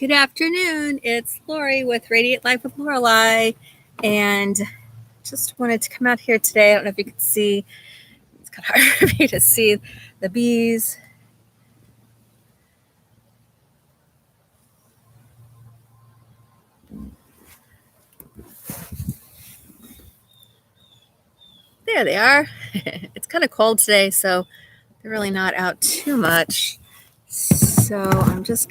Good afternoon. It's Lori with Radiate Life with Lorilei, and just wanted to come out here today. I don't know if you can see, it's kind of hard for me to see the bees. There they are. It's kind of cold today, so they're really not out too much. So I'm just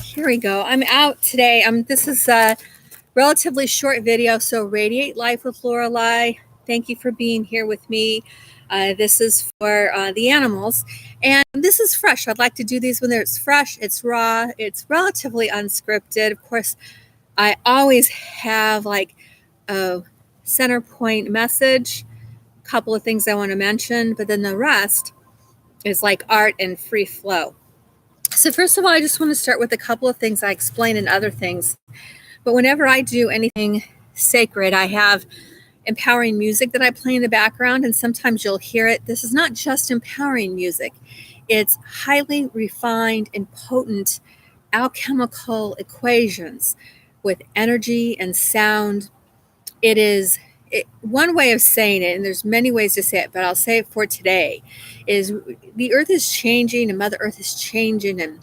here we go. I'm out today. This is a relatively short video. So Radiate Life with Lorilei. Thank you for being here with me. This is for the animals, and this is fresh. I'd like to do these when it's fresh, it's raw, it's relatively unscripted. Of course, I always have like a center point message, a couple of things I want to mention, but then the rest is like art and free flow. So first of all, I just want to start with a couple of things I explain in other things. But whenever I do anything sacred, I have empowering music that I play in the background, and sometimes you'll hear it. This is not just empowering music. It's highly refined and potent alchemical equations with energy and sound. One way of saying it, and there's many ways to say it, but I'll say it for today, is the earth is changing and Mother Earth is changing, and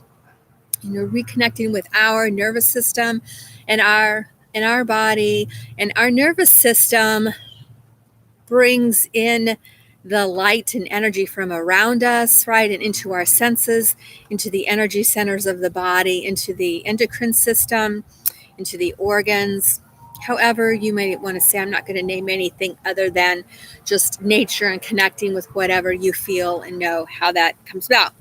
reconnecting with our nervous system and our body, and our nervous system brings in the light and energy from around us, right, and into our senses, into the energy centers of the body, into the endocrine system, into the organs. However, you may want to say, I'm not going to name anything other than just nature and connecting with whatever you feel and know how that comes about.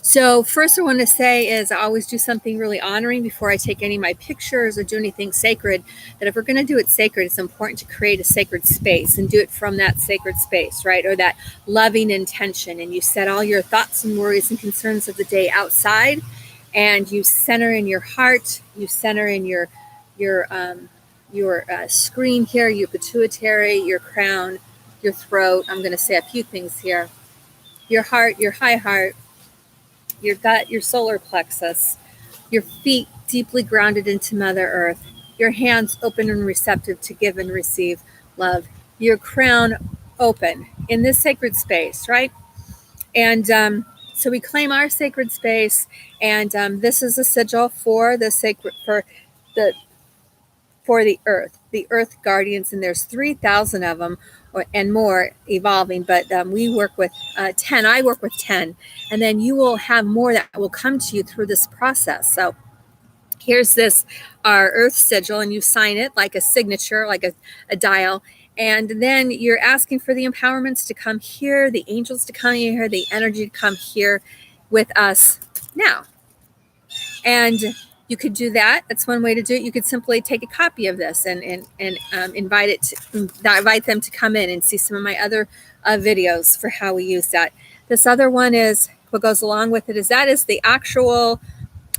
So first I want to say is I always do something really honoring before I take any of my pictures or do anything sacred, that if we're going to do it sacred, it's important to create a sacred space and do it from that sacred space, right? Or that loving intention. And you set all your thoughts and worries and concerns of the day outside, and you center in your heart, you center in your screen here, your pituitary, your crown, your throat. I'm going to say a few things here. Your heart, your high heart, your gut, your solar plexus, your feet deeply grounded into Mother Earth, your hands open and receptive to give and receive love, your crown open in this sacred space, right? And so we claim our sacred space, and this is a sigil for the earth guardians, and there's 3,000 of them and more evolving, but we work with 10. I work with 10, and then you will have more that will come to you through this process. So here's our earth sigil, and you sign it like a signature, like a dial, and then you're asking for the empowerments to come here, the angels to come here, the energy to come here with us now. And you could do that. That's one way to do it. You could simply take a copy of this and invite them to come in and see some of my other videos for how we use that. This other one is what goes along with it. That is the actual.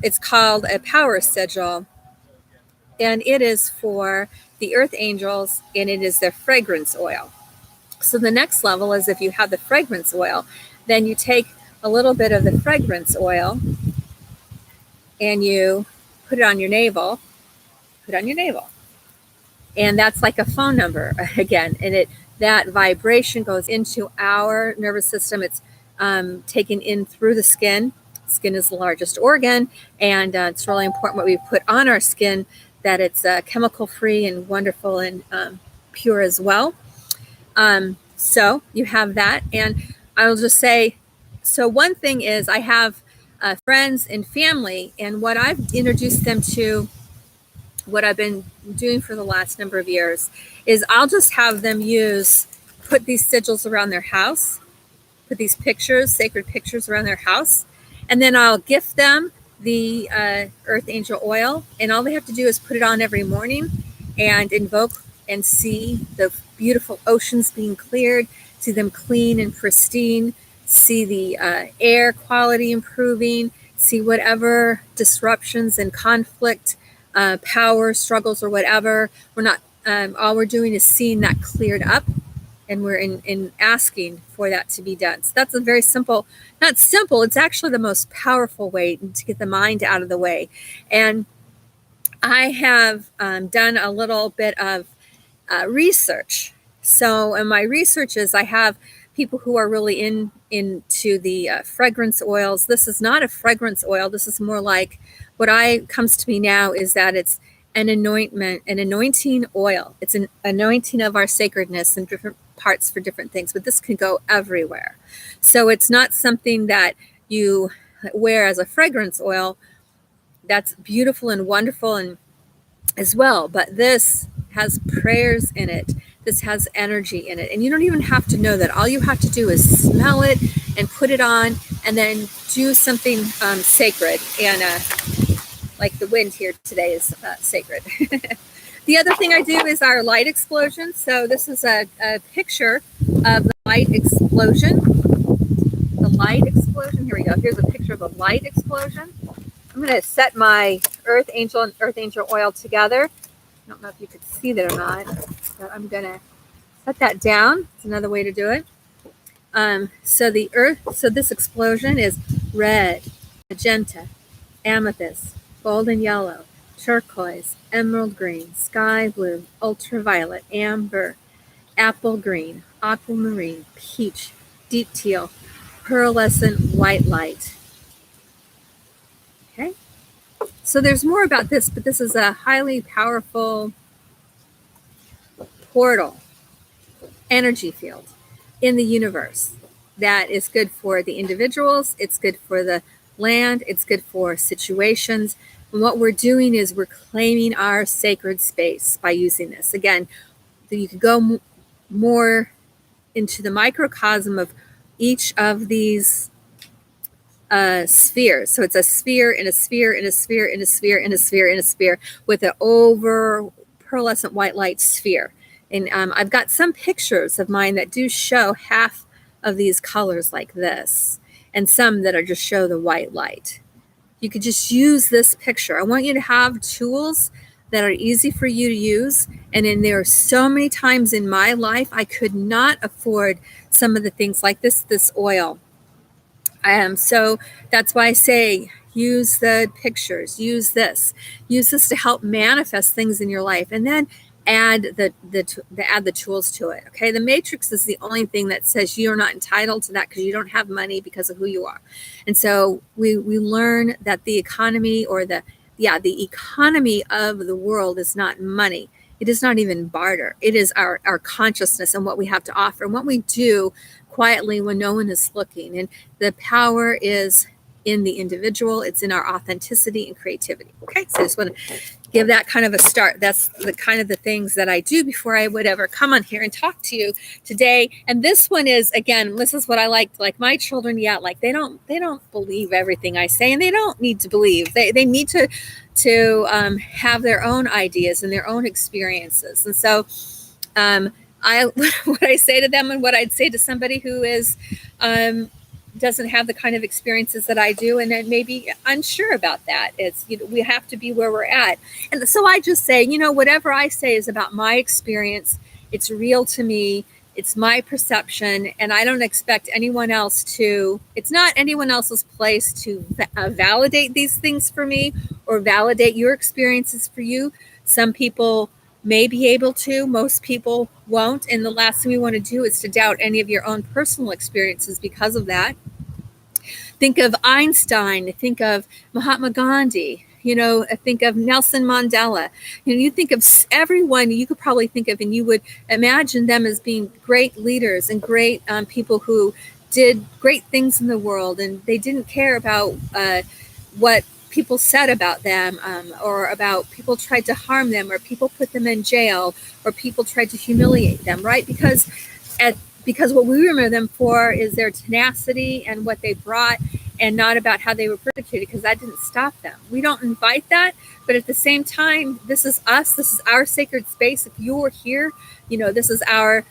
It's called a power sigil, and it is for the earth angels, and it is their fragrance oil. So the next level is, if you have the fragrance oil, then you take a little bit of the fragrance oil and you put it on your navel, and that's like a phone number again, and that vibration goes into our nervous system. It's taken in through the skin. Skin is the largest organ, and it's really important what we put on our skin, that it's chemical free and wonderful and pure as well. So you have that, and I'll just say, so one thing is, I have friends and family, and what I've introduced them to, what I've been doing for the last number of years, is I'll just have them put these sigils around their house, put these pictures, sacred pictures around their house, and then I'll gift them the earth angel oil, and all they have to do is put it on every morning and invoke and see the beautiful oceans being cleared, see them clean and pristine, see the air quality improving, see whatever disruptions and conflict, power struggles or whatever. All we're doing is seeing that cleared up. and we're in asking for that to be done. So that's a very simple, not simple, it's actually the most powerful way to get the mind out of the way. And I have done a little bit of research. So in my research is I have people who are really into the fragrance oils. This is not a fragrance oil. This is more like what comes to me now is that it's an anointing oil. It's an anointing of our sacredness in different parts for different things, but this can go everywhere. So it's not something that you wear as a fragrance oil. That's beautiful and wonderful and as well, but this has prayers in it. This has energy in it, and you don't even have to know that. All you have to do is smell it and put it on, and then do something sacred. And like the wind here today is sacred. The other thing I do is our light explosion. So this is a picture of the light explosion. The light explosion. Here we go. Here's a picture of a light explosion. I'm going to set my Earth Angel and Earth Angel oil together. I don't know if you could see that or not, but I'm going to set that down. It's another way to do it. So this explosion is red, magenta, amethyst, golden yellow, turquoise, emerald green, sky blue, ultraviolet, amber, apple green, aquamarine, peach, deep teal, pearlescent white light. Okay. So there's more about this, but this is a highly powerful portal, energy field in the universe that is good for the individuals. It's good for the land. It's good for situations. And what we're doing is we're claiming our sacred space by using this. Again, you could go more into the microcosm of each of these spheres. So it's a sphere and a sphere and a sphere and a sphere and a sphere and a sphere with an over pearlescent white light sphere. And I've got some pictures of mine that do show half of these colors like this, and some that are just show the white light. You could just use this picture. I want you to have tools that are easy for you to use. And then there are so many times in my life I could not afford some of the things like this oil. So that's why I say use the pictures, use this to help manifest things in your life, and then add the tools to it. Okay, the matrix is the only thing that says you're not entitled to that because you don't have money because of who you are. And so we learn that the economy or the economy of the world is not money. It is not even barter. It is our consciousness and what we have to offer and what we do quietly when no one is looking. And the power is in the individual. It's in our authenticity and creativity. Okay, so I just want to give that kind of a start. That's the kind of the things that I do before I would ever come on here and talk to you today. And this one is, again, this is what I like my children. Yeah, like they don't believe everything I say, and they don't need to believe. They need to have their own ideas and their own experiences. And so what I say to them and what I'd say to somebody who is doesn't have the kind of experiences that I do, and then maybe unsure about that. It's, we have to be where we're at. And so I just say, whatever I say is about my experience. It's real to me. It's my perception. And I don't expect anyone else it's not anyone else's place to validate these things for me or validate your experiences for you. Some people may be able to, most people won't. And the last thing we want to do is to doubt any of your own personal experiences because of that. Think of Einstein, think of Mahatma Gandhi, think of Nelson Mandela. You think of everyone you could probably think of, and you would imagine them as being great leaders and great people who did great things in the world, and they didn't care about what people said about them, or about people tried to harm them, or people put them in jail, or people tried to humiliate them, right? Because what we remember them for is their tenacity and what they brought, and not about how they were persecuted, because that didn't stop them. We don't invite that, but at the same time, this is us. This is our sacred space. If you're here, this is our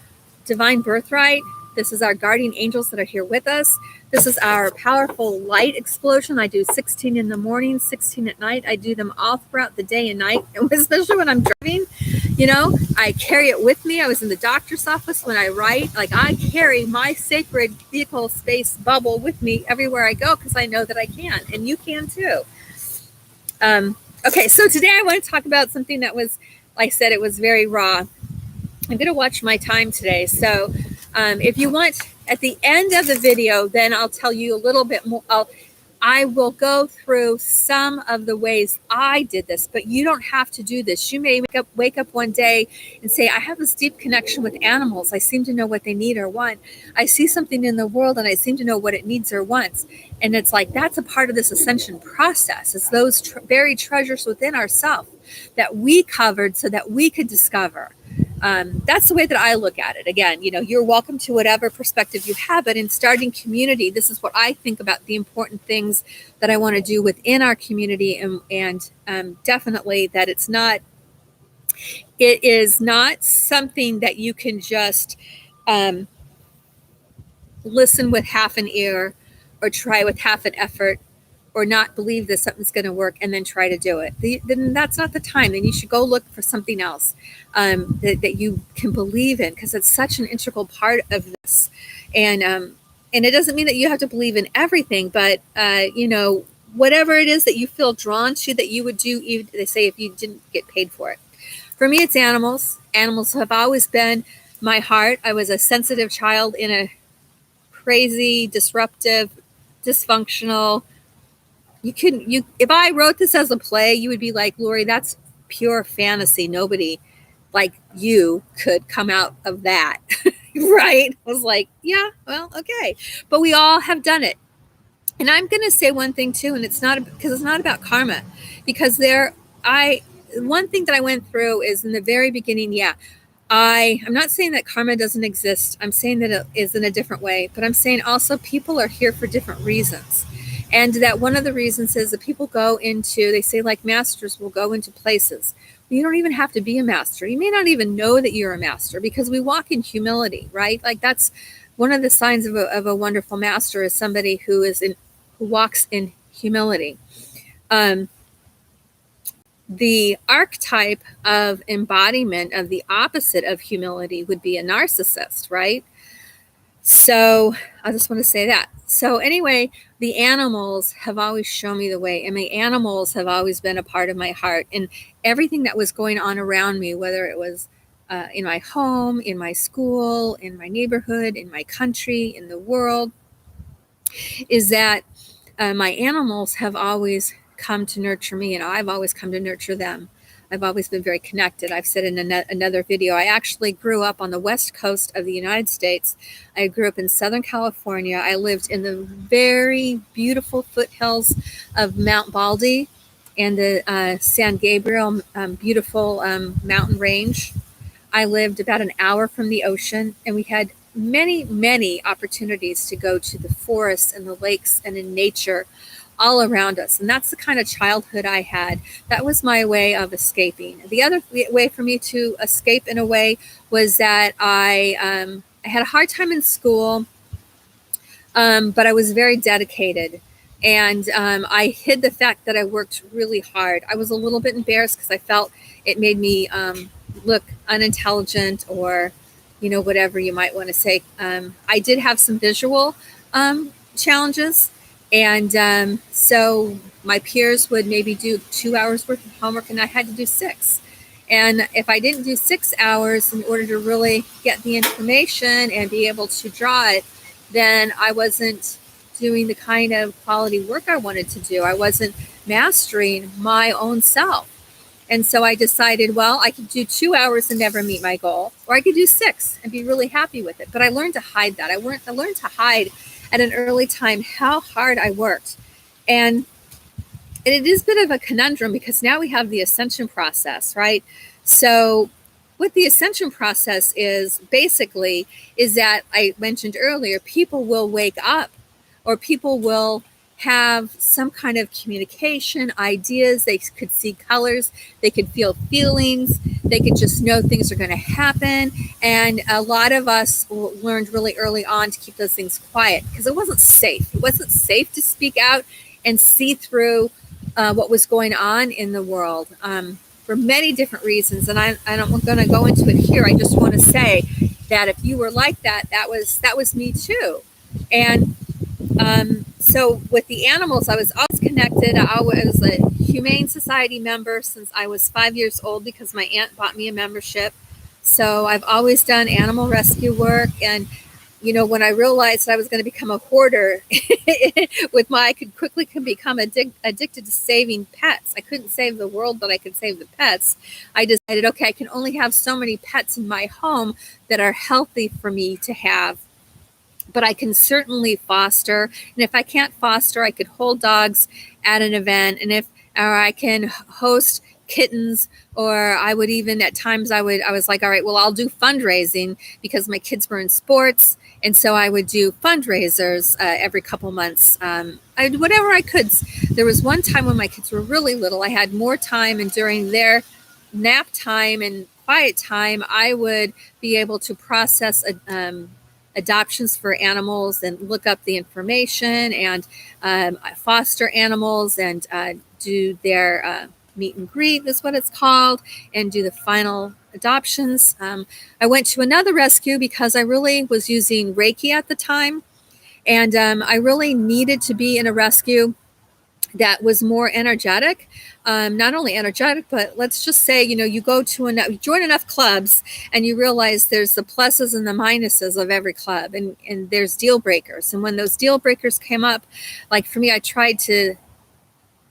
divine birthright. This is our guardian angels that are here with us. This is our powerful light explosion. I do 16 in the morning, 16 at night. I do them all throughout the day and night, especially when I'm driving. You know, I carry it with me. I was in the doctor's office when I write. Like, I carry my sacred vehicle space bubble with me everywhere I go because I know that I can, and you can too. Okay, so today I want to talk about something that was, like I said, it was very raw. I'm going to watch my time today. So if you want, at the end of the video, then I'll tell you a little bit more. I will go through some of the ways I did this, but you don't have to do this. You may wake up one day and say, I have this deep connection with animals. I seem to know what they need or want. I see something in the world and I seem to know what it needs or wants. And it's like, that's a part of this ascension process. It's those buried treasures within ourselves that we covered so that we could discover. That's the way that I look at it. Again, you know, you're welcome to whatever perspective you have, but in starting community, this is what I think about the important things that I want to do within our community, and definitely that it is not something that you can just listen with half an ear or try with half an effort or not believe that something's going to work and then try to do it. Then that's not the time. Then you should go look for something else that you can believe in, because it's such an integral part of this. And it doesn't mean that you have to believe in everything, but you know, whatever it is that you feel drawn to that you would do, even, they say, if you didn't get paid for it. For me, it's animals. Animals have always been my heart. I was a sensitive child in a crazy, disruptive, dysfunctional. If I wrote this as a play, you would be like, Lori, that's pure fantasy. Nobody like you could come out of that. Right? I was like, yeah, well, okay. But we all have done it. And I'm going to say one thing too, and it's not about karma, because one thing that I went through is in the very beginning. Yeah, I'm not saying that karma doesn't exist. I'm saying that it is in a different way, but I'm saying also people are here for different reasons. And that one of the reasons is that people they say, like, masters will go into places. You don't even have to be a master. You may not even know that you're a master, because we walk in humility, right? Like, that's one of the signs of a wonderful master, is somebody who walks in humility. The archetype of embodiment of the opposite of humility would be a narcissist, right? So I just want to say that. So anyway, the animals have always shown me the way, and the animals have always been a part of my heart, and everything that was going on around me, whether it was in my home, in my school, in my neighborhood, in my country, in the world, is that my animals have always come to nurture me, and I've always come to nurture them. I've always been very connected. I've said in another video, I actually grew up on the west coast of the United States. I grew up in Southern California. I lived in the very beautiful foothills of Mount Baldy and the San Gabriel beautiful mountain range. I lived about an hour from the ocean, and we had many, many opportunities to go to the forests and the lakes and in nature all around us. And that's the kind of childhood I had. That was my way of escaping. The other way for me to escape, in a way, was that I had a hard time in school, but I was very dedicated. And I hid the fact that I worked really hard. I was a little bit embarrassed because I felt it made me look unintelligent, or, you know, whatever you might want to say. I did have some visual challenges. And so my peers would maybe do 2 hours worth of homework, and I had to do 6. And if I didn't do 6 hours in order to really get the information and be able to draw it, then I wasn't doing the kind of quality work I wanted to do. I wasn't mastering my own self. And so I decided, well, I could do 2 hours and never meet my goal, or I could do 6 and be really happy with it. But I learned to hide that. I learned to hide at an early time how hard I worked. And it is a bit of a conundrum, because now we have the ascension process, right? So what the ascension process is basically is that I mentioned earlier, people will wake up, or people will have some kind of communication, ideas. They could see colors, they could feel feelings, they could just know things are going to happen. And a lot of us learned really early on to keep those things quiet because it wasn't safe. It wasn't safe to speak out and see through what was going on in the world for many different reasons. And I'm going to go into it here. I just want to say that if you were like that, that was me too. And so with the animals, I was always connected. I was a Humane Society member since I was 5 years old because my aunt bought me a membership. So I've always done animal rescue work. And, when I realized I was going to become a hoarder I could quickly become addicted to saving pets. I couldn't save the world, but I could save the pets. I decided, okay, I can only have so many pets in my home that are healthy for me to have. But I can certainly foster. And if I can't foster, I could hold dogs at an event. Or I can host kittens, or I would even at times I was like, all right, well, I'll do fundraising because my kids were in sports. And so I would do fundraisers every couple months. I did whatever I could. There was one time when my kids were really little, I had more time, and during their nap time and quiet time, I would be able to process adoptions for animals and look up the information and foster animals and do their meet and greet is what it's called, and do the final adoptions. I went to another rescue because I really was using Reiki at the time, and I really needed to be in a rescue that was more energetic. Not only energetic, but let's just say, you go to you join enough clubs and you realize there's the pluses and the minuses of every club, and there's deal breakers. And when those deal breakers came up, like for me, I tried to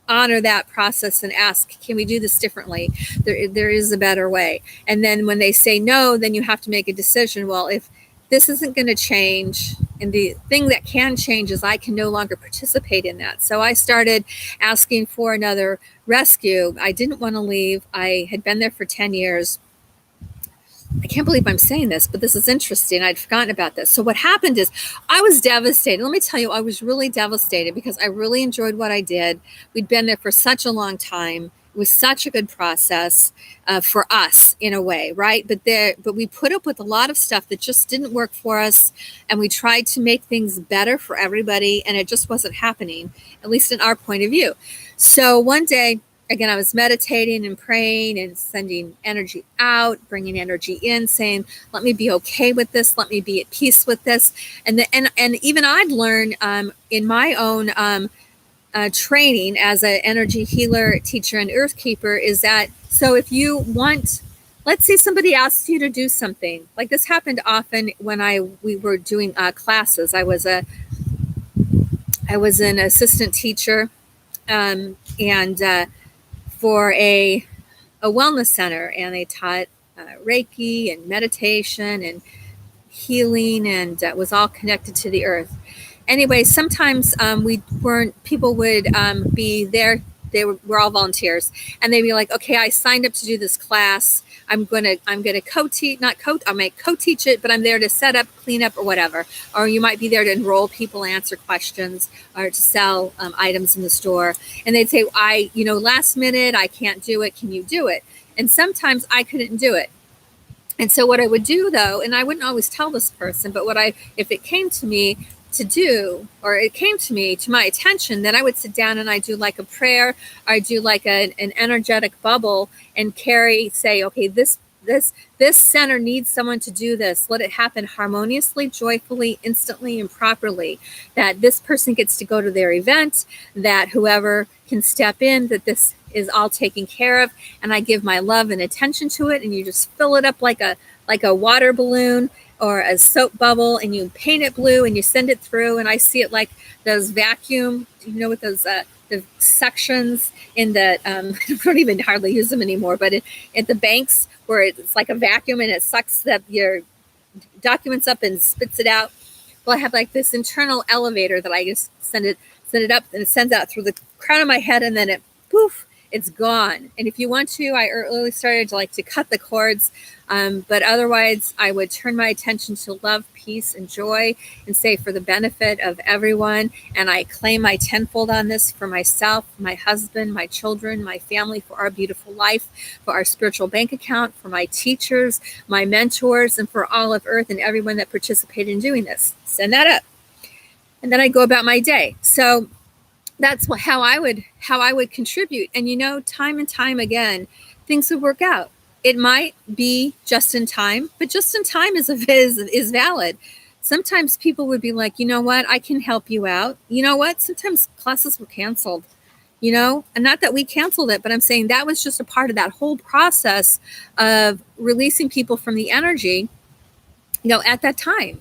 honor that process and ask, can we do this differently? There is a better way. And then when they say no, then you have to make a decision. Well, if this isn't going to change, and the thing that can change is I can no longer participate in that. So I started asking for another rescue. I didn't want to leave. I had been there for 10 years. I can't believe I'm saying this, but this is interesting. I'd forgotten about this. So what happened is I was devastated. Let me tell you, I was really devastated because I really enjoyed what I did. We'd been there for such a long time. It was such a good process for us in a way, right? But we put up with a lot of stuff that just didn't work for us, and we tried to make things better for everybody, and it just wasn't happening, at least in our point of view. So one day, again, I was meditating and praying and sending energy out, bringing energy in, saying, let me be okay with this. Let me be at peace with this. And even I'd learned in my own training as an energy healer, teacher, and earth keeper is that, so if you want, let's say somebody asks you to do something, like this happened often when we were doing classes. I was an assistant teacher and for a wellness center, and they taught Reiki and meditation and healing, and was all connected to the earth. Anyway, sometimes people would be there. We're all volunteers, and they'd be like, okay, I signed up to do this class. I'm gonna co-teach, I might co-teach it, but I'm there to set up, clean up, or whatever. Or you might be there to enroll people, answer questions, or to sell items in the store. And they'd say, last minute, I can't do it. Can you do it? And sometimes I couldn't do it. And so what I would do though, and I wouldn't always tell this person, but if it came to me to do, or it came to me, to my attention, then I would sit down and I do like a prayer, or I do like an energetic bubble and say, okay, this center needs someone to do this. Let it happen harmoniously, joyfully, instantly, and properly. That this person gets to go to their event, that whoever can step in, that this is all taken care of, and I give my love and attention to it, and you just fill it up like a water balloon or a soap bubble, and you paint it blue and you send it through. And I see it like those vacuum, with those the sections in the I don't even hardly use them anymore, but at the banks where it's like a vacuum and it sucks your documents up and spits it out. Well, I have like this internal elevator that I just send it up, and it sends out through the crown of my head, and then it it's gone. And if you want to, I early started to like to cut the cords, but otherwise I would turn my attention to love, peace, and joy, and say for the benefit of everyone. And I claim my tenfold on this for myself, my husband, my children, my family, for our beautiful life, for our spiritual bank account, for my teachers, my mentors, and for all of Earth and everyone that participated in doing this. Send that up. And then I go about my day. So that's how I would contribute. And time and time again, things would work out. It might be just in time, but just in time is valid. Sometimes people would be like, you know what, I can help you out. You know what? Sometimes classes were canceled, and not that we canceled it, but I'm saying that was just a part of that whole process of releasing people from the energy, at that time.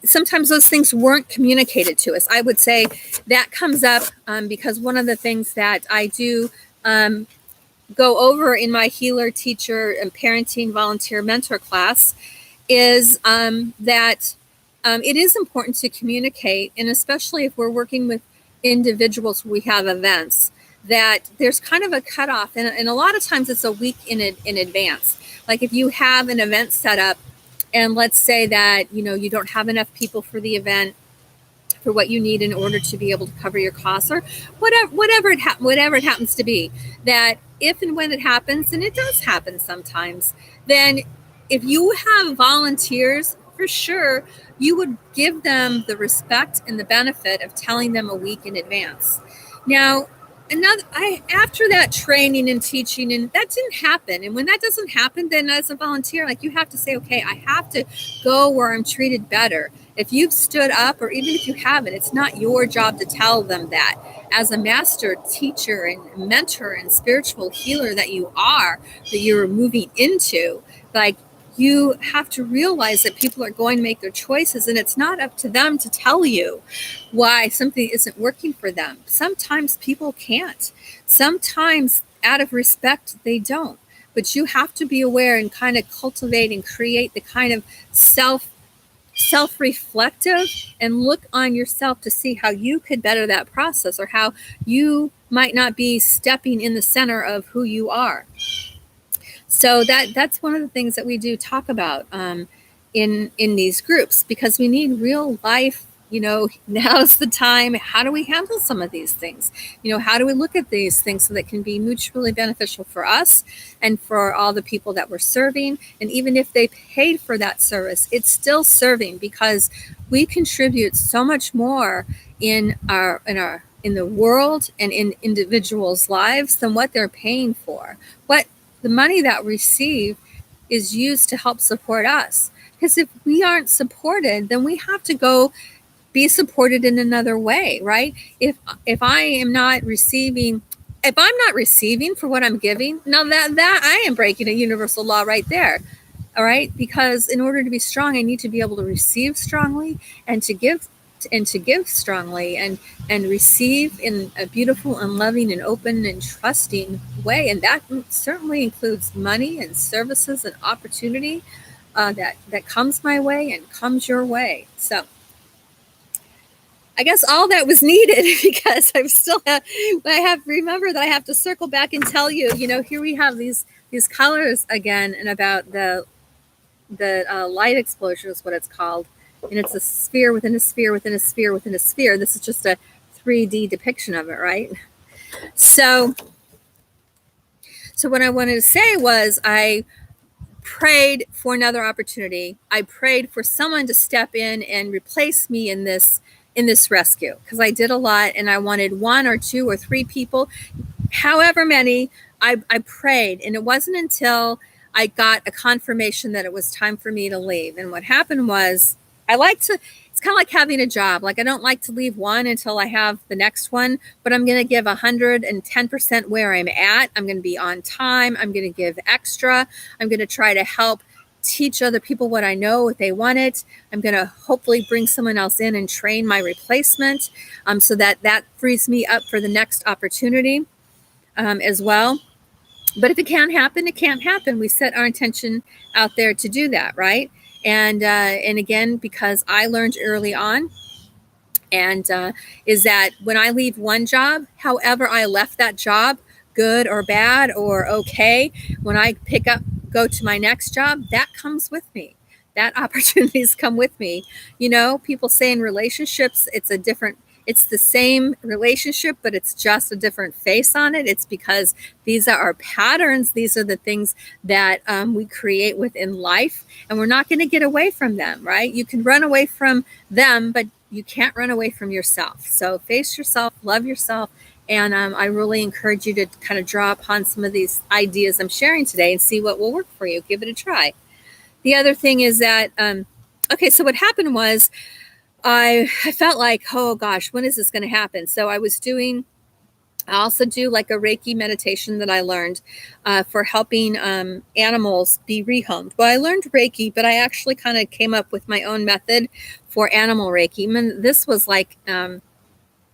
Sometimes those things weren't communicated to us. I would say that comes up because one of the things that I do go over in my healer, teacher, and parenting volunteer mentor class is that it is important to communicate, and especially if we're working with individuals, we have events, that there's kind of a cutoff, and a lot of times it's a week in advance. Like if you have an event set up, and let's say that you don't have enough people for the event, for what you need in order to be able to cover your costs, or whatever it happens to be, that if and when it happens, and it does happen sometimes, then if you have volunteers, for sure you would give them the respect and the benefit of telling them a week in advance. Now, after that training and teaching, and that didn't happen. And when that doesn't happen, then as a volunteer, like, you have to say, okay, I have to go where I'm treated better. If you've stood up, or even if you haven't, it's not your job to tell them that. As a master teacher and mentor and spiritual healer that you are, that you're moving into, like, you have to realize that people are going to make their choices, and it's not up to them to tell you why something isn't working for them. Sometimes people can't. Sometimes, out of respect, they don't. But you have to be aware and kind of cultivate and create the kind of self-reflective, and look on yourself to see how you could better that process, or how you might not be stepping in the center of who you are. So that's one of the things that we do talk about in these groups, because we need real life. Now's the time. How do we handle some of these things? How do we look at these things so that can be mutually beneficial for us and for all the people that we're serving? And even if they paid for that service, it's still serving, because we contribute so much more in the world and in individuals' lives than what they're paying for. What the money that we receive is used to help support us. Because if we aren't supported, then we have to go be supported in another way, right? If I'm not receiving for what I'm giving, now that I am breaking a universal law right there. All right, because in order to be strong, I need to be able to receive strongly, and to give strongly, and receive in a beautiful and loving and open and trusting way. And that certainly includes money and services and opportunity that comes my way and comes your way. So I guess all that was needed, because I have remembered that I have to circle back and tell you, here we have these colors again, and about the light explosion is what it's called. And it's a sphere within a sphere within a sphere within a sphere. This is just a 3D depiction of it, right? So what I wanted to say was, I prayed for another opportunity. I prayed for someone to step in and replace me in this rescue, because I did a lot, and I wanted 1 or 2 or 3 people, however many. I prayed, and it wasn't until I got a confirmation that it was time for me to leave. And what happened was, it's kind of like having a job. Like, I don't like to leave one until I have the next one, but I'm going to give 110% where I'm at. I'm going to be on time. I'm going to give extra. I'm going to try to help teach other people what I know, if they want it. I'm going to hopefully bring someone else in and train my replacement, so that frees me up for the next opportunity as well. But if it can't happen, it can't happen. We set our intention out there to do that, right? And again, because I learned early on, and is that when I leave one job, however I left that job, good or bad or okay, when I go to my next job, that comes with me. That opportunities come with me. People say in relationships, it's the same relationship, but it's just a different face on it. It's because these are our patterns. These are the things that we create within life, and we're not going to get away from them, right? You can run away from them, but you can't run away from yourself. So face yourself, love yourself, and I really encourage you to kind of draw upon some of these ideas I'm sharing today and see what will work for you. Give it a try. The other thing is that, so what happened was I felt like, oh gosh, when is this going to happen? So I also do like a Reiki meditation that I learned for helping animals be rehomed. Well, I learned Reiki, but I actually kind of came up with my own method for animal Reiki. This was like,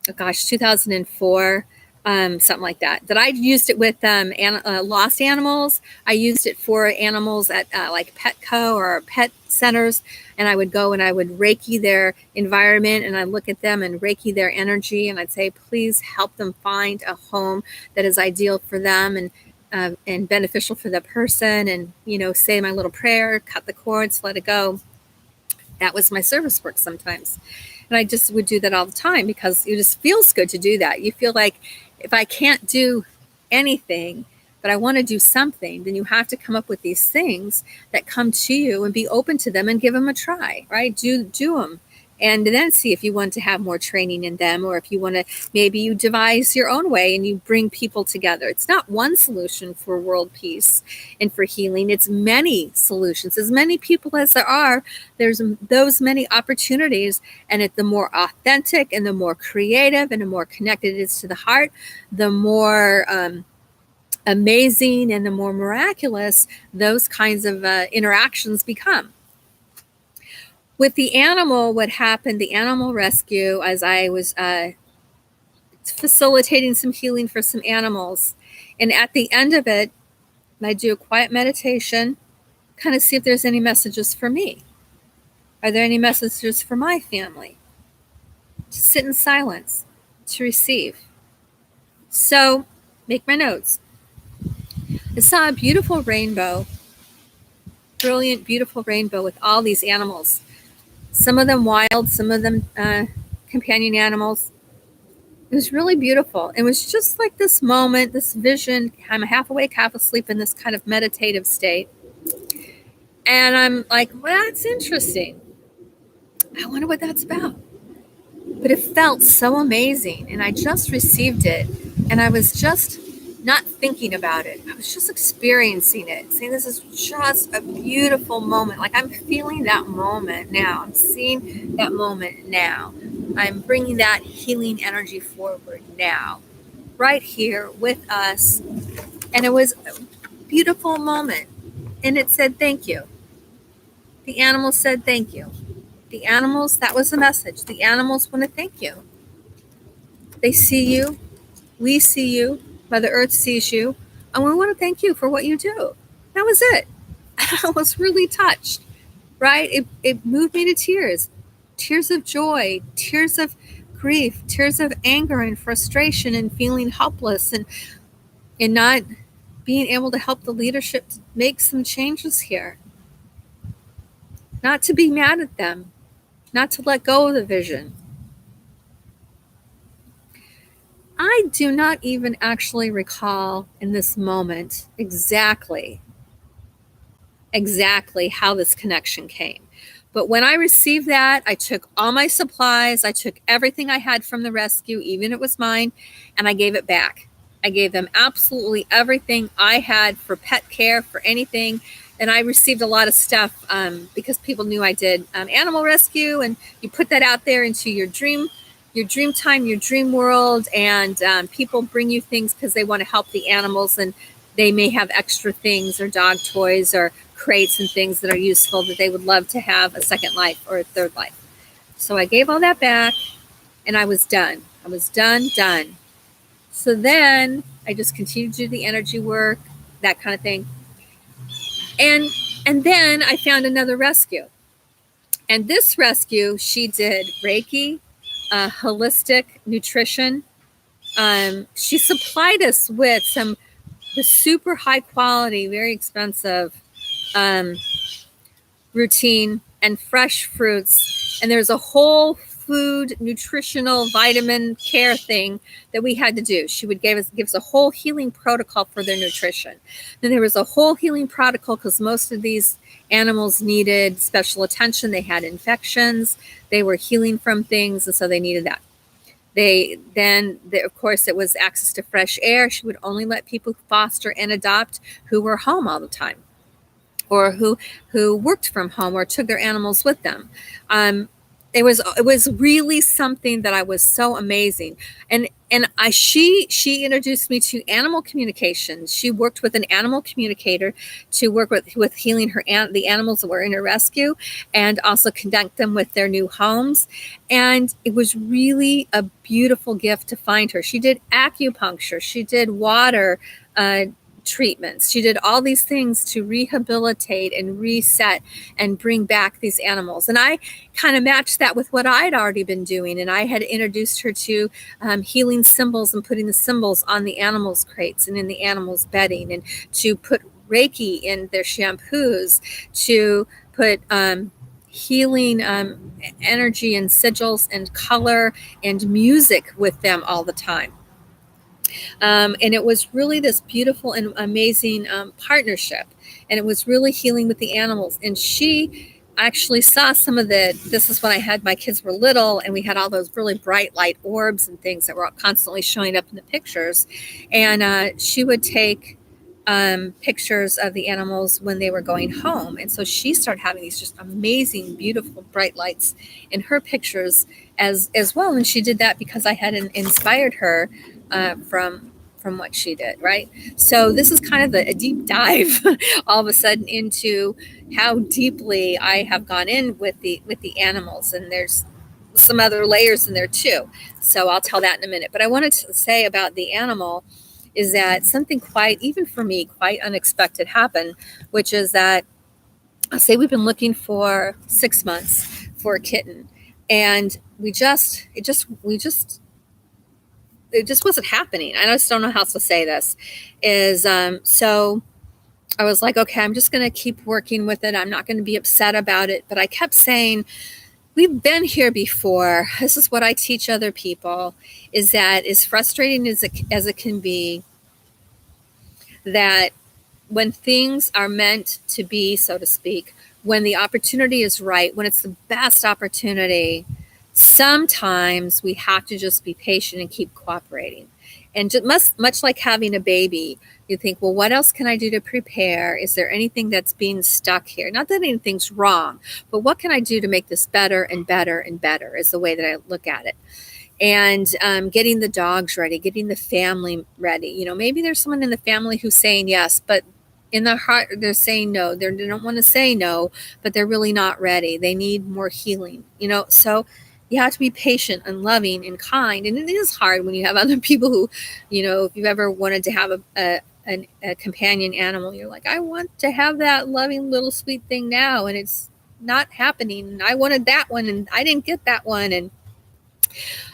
2004, something like that. That I used it with lost animals. I used it for animals at like Petco or pet centers, and I would go and I would Reiki their environment, and I'd look at them and Reiki their energy, and I'd say, please help them find a home that is ideal for them and beneficial for the person, and say my little prayer, cut the cords, let it go. That was my service work sometimes. And I just would do that all the time because it just feels good to do that. You feel like if I can't do anything, but I want to do something, then you have to come up with these things that come to you and be open to them and give them a try, right? Do them. And then see if you want to have more training in them, or if you want to, maybe you devise your own way and you bring people together. It's not one solution for world peace and for healing. It's many solutions. As many people as there are, there's those many opportunities. And the more authentic and the more creative and the more connected it is to the heart, the more amazing and the more miraculous those kinds of interactions become. With the animal, what happened, the animal rescue, as I was facilitating some healing for some animals, and at the end of it, I do a quiet meditation, kind of see if there's any messages for me. Are there any messages for my family? To sit in silence, to receive. So, make my notes. I saw a beautiful rainbow, brilliant, beautiful rainbow with all these animals. Some of them wild, some of them companion animals. It was really beautiful. It was just like this moment, this vision. I'm half awake, half asleep in this kind of meditative state. And I'm like, well, that's interesting. I wonder what that's about. But it felt so amazing. And I just received it. And I was just not thinking about it. I was just experiencing it, saying this is just a beautiful moment. Like I'm feeling that moment now. I'm seeing that moment now. I'm bringing that healing energy forward now, right here with us. And it was a beautiful moment. And it said, thank you. The animals said, thank you. The animals, that was the message. The animals want to thank you. They see you. We see you. Mother Earth sees you. And we want to thank you for what you do. That was it. I was really touched, right? It moved me to tears. Tears of joy, tears of grief, tears of anger and frustration and feeling helpless and not being able to help the leadership to make some changes here. Not to be mad at them, not to let go of the vision. I do not even actually recall in this moment exactly how this connection came. But when I received that, I took all my supplies, I took everything I had from the rescue, even if it was mine, and I gave it back. I gave them absolutely everything I had for pet care, for anything. And I received a lot of stuff because people knew I did animal rescue, and you put that out there into your dream time, your dream world, and people bring you things because they want to help the animals, and they may have extra things or dog toys or crates and things that are useful that they would love to have a second life or a third life. So I gave all that back and I was done. I was done. So then I just continued to do the energy work, that kind of thing. And then I found another rescue. And this rescue, she did Reiki, holistic nutrition, she supplied us with the super high quality, very expensive um, routine and fresh fruits. And there's a whole food, nutritional, vitamin care thing that we had to do. She would give us a whole healing protocol for their nutrition. Then there was a whole healing protocol because most of these animals needed special attention. They had infections, they were healing from things, and so they needed that. Of course, it was access to fresh air. She would only let people foster and adopt who were home all the time, or who worked from home or took their animals with them. It was really something that I was so amazing. She introduced me to animal communication. She worked with an animal communicator to work with healing the animals that were in her rescue, and also connect them with their new homes. And it was really a beautiful gift to find her. She did acupuncture. She did water treatments. She did all these things to rehabilitate and reset and bring back these animals. And I kind of matched that with what I'd already been doing. And I had introduced her to healing symbols and putting the symbols on the animals' crates and in the animals' bedding, and to put Reiki in their shampoos, to put healing energy and sigils and color and music with them all the time. And it was really this beautiful and amazing partnership. And it was really healing with the animals. And she actually saw this is when I had my kids were little, and we had all those really bright light orbs and things that were constantly showing up in the pictures. And she would take pictures of the animals when they were going home. And so she started having these just amazing, beautiful, bright lights in her pictures as well. And she did that because I had inspired her from what she did, right? So this is kind of a deep dive all of a sudden into how deeply I have gone in with the animals, and there's some other layers in there too. So I'll tell that in a minute. But I wanted to say about the animal is that something even for me, quite unexpected happened, which is that I'll say we've been looking for 6 months for a kitten, and it just wasn't happening. I just don't know how else to say this. So I was like, okay, I'm just going to keep working with it. I'm not going to be upset about it. But I kept saying, we've been here before. This is what I teach other people, is that as frustrating as it can be, that when things are meant to be, so to speak, when the opportunity is right, when it's the best opportunity, sometimes we have to just be patient and keep cooperating. And just much like having a baby, you think, well, what else can I do to prepare? Is there anything that's being stuck here? Not that anything's wrong, but what can I do to make this better and better and better is the way that I look at it. And getting the dogs ready, getting the family ready. Maybe there's someone in the family who's saying yes, but in their heart, they're saying no. They don't want to say no, but they're really not ready. They need more healing, so you have to be patient and loving and kind. And it is hard when you have other people who, if you've ever wanted to have a companion animal, you're like, I want to have that loving little sweet thing now, and it's not happening. And I wanted that one, and I didn't get that one. And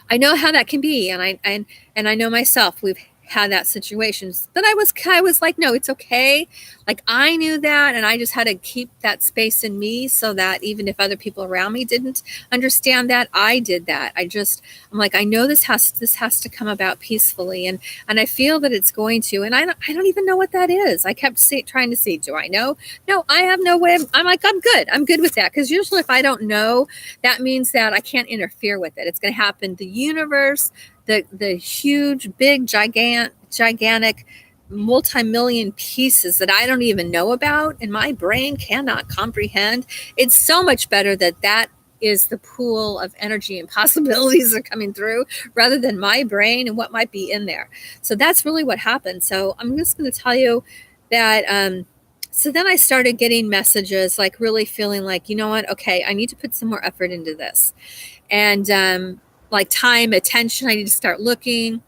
I know how that can be, and I know myself. We've had that situations, but I was like, no, it's okay. Like, I knew that, and I just had to keep that space in me so that even if other people around me didn't understand that, I did that. I'm like, I know this has to come about peacefully, and I feel that it's going to, and I don't even know what that is. I kept trying to see, do I know? No, I have no way. I'm like, I'm good with that, because usually if I don't know, that means that I can't interfere with it. It's going to happen. The universe, the huge, big, gigantic, multi-million pieces that I don't even know about and my brain cannot comprehend. It's so much better that is the pool of energy and possibilities that are coming through, rather than my brain and what might be in there. So that's really what happened. So I'm just going to tell you that so then I started getting messages, like really feeling like, you know what, okay, I need to put some more effort into this. And like time, attention, I need to start looking.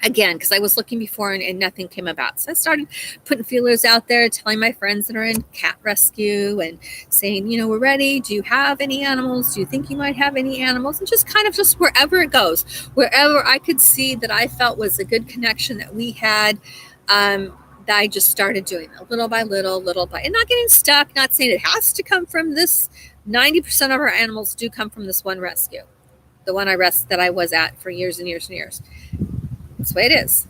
again, because I was looking before and nothing came about. So I started putting feelers out there, telling my friends that are in cat rescue and saying, we're ready. Do you have any animals? Do you think you might have any animals? And just kind of just wherever it goes, wherever I could see that I felt was a good connection that we had, that I just started doing it little by little, and not getting stuck, not saying it has to come from this. 90% of our animals do come from this one rescue, the one that I was at for years and years and years. That's the way it is.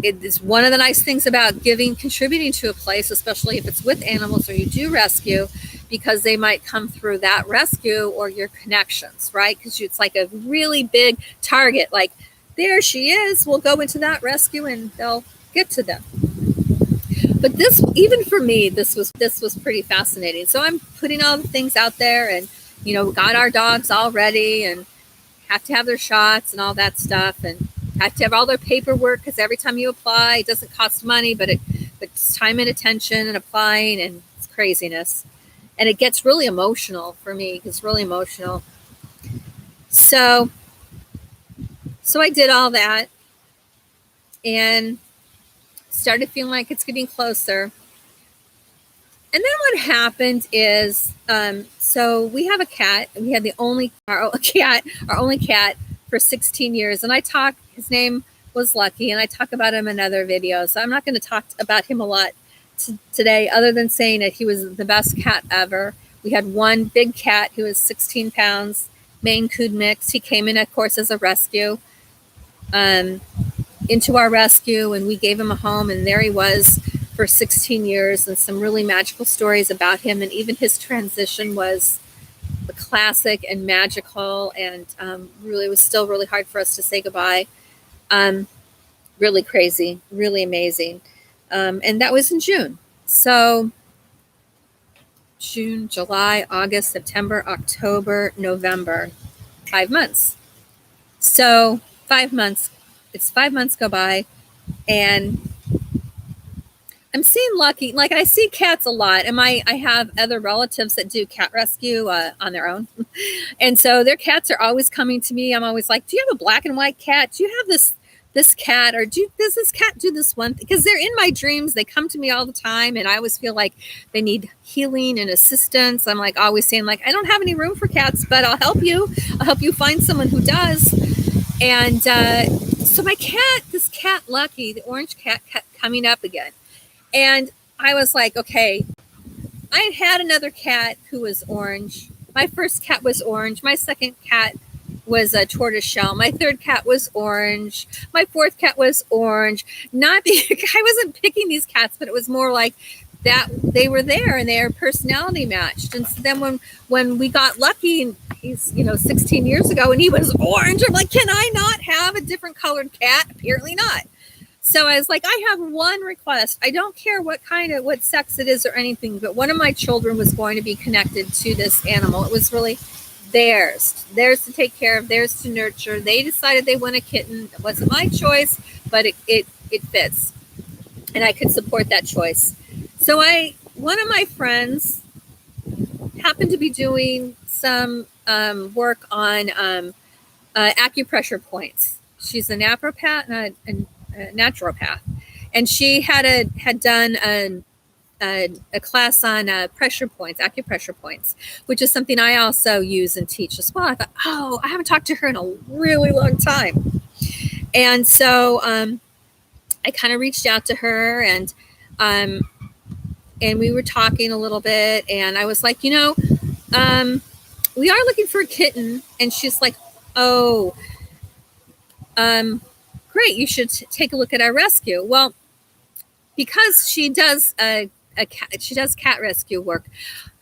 It is one of the nice things about contributing to a place, especially if it's with animals or you do rescue, because they might come through that rescue or your connections, right? Because it's like a really big target. Like, there she is. We'll go into that rescue and they'll get to them. But this, even for me, this was pretty fascinating. So I'm putting all the things out there, and got our dogs all ready and have to have their shots and all that stuff, and have to have all their paperwork, because every time you apply, it doesn't cost money, but it's time and attention and applying, and it's craziness. And it gets really emotional for me. It gets really emotional. So I did all that and started feeling like it's getting closer. And then what happened is, so we have a cat, and we had our only cat for 16 years. And his name was Lucky, and I talk about him in other videos. So I'm not going to talk about him a lot today, other than saying that he was the best cat ever. We had one big cat who was 16 pounds, Maine Coon mix. He came in, of course, as a rescue, into our rescue, and we gave him a home, and there he was for 16 years, and some really magical stories about him. And even his transition was a classic and magical, and really was still really hard for us to say goodbye. Really crazy, really amazing. And that was in June. So June, July, August, September, October, November, 5 months. So 5 months, it's 5 months go by, and I'm seeing Lucky. Like, I see cats a lot, and I have other relatives that do cat rescue on their own. And so their cats are always coming to me. I'm always like, do you have a black and white cat? Do you have this cat? Or does this cat do this one? Because they're in my dreams. They come to me all the time, and I always feel like they need healing and assistance. I'm like always saying, like, I don't have any room for cats, but I'll help you. I'll help you find someone who does. And so this cat Lucky, the orange cat, kept coming up again. And I was like, okay, I had another cat who was orange. My first cat was orange. My second cat was a tortoiseshell. My third cat was orange. My fourth cat was orange. Not because I wasn't picking these cats, but it was more like that they were there and their personality matched. And so then when we got Lucky, and he's 16 years ago, and he was orange, I'm like, can I not have a different colored cat? Apparently not. So I was like, I have one request. I don't care what sex it is or anything, but one of my children was going to be connected to this animal. It was really theirs to take care of, theirs to nurture. They decided they want a kitten. It wasn't my choice, but it fits, and I could support that choice. So one of my friends happened to be doing some work on acupressure points. She's a naturopath, and she had done a class on acupressure points, which is something I also use and teach as well. I thought, I haven't talked to her in a really long time, and so I kind of reached out to her, and we were talking a little bit, and I was like, we are looking for a kitten, and she's like, great, you should take a look at our rescue. Well, because she does cat rescue work,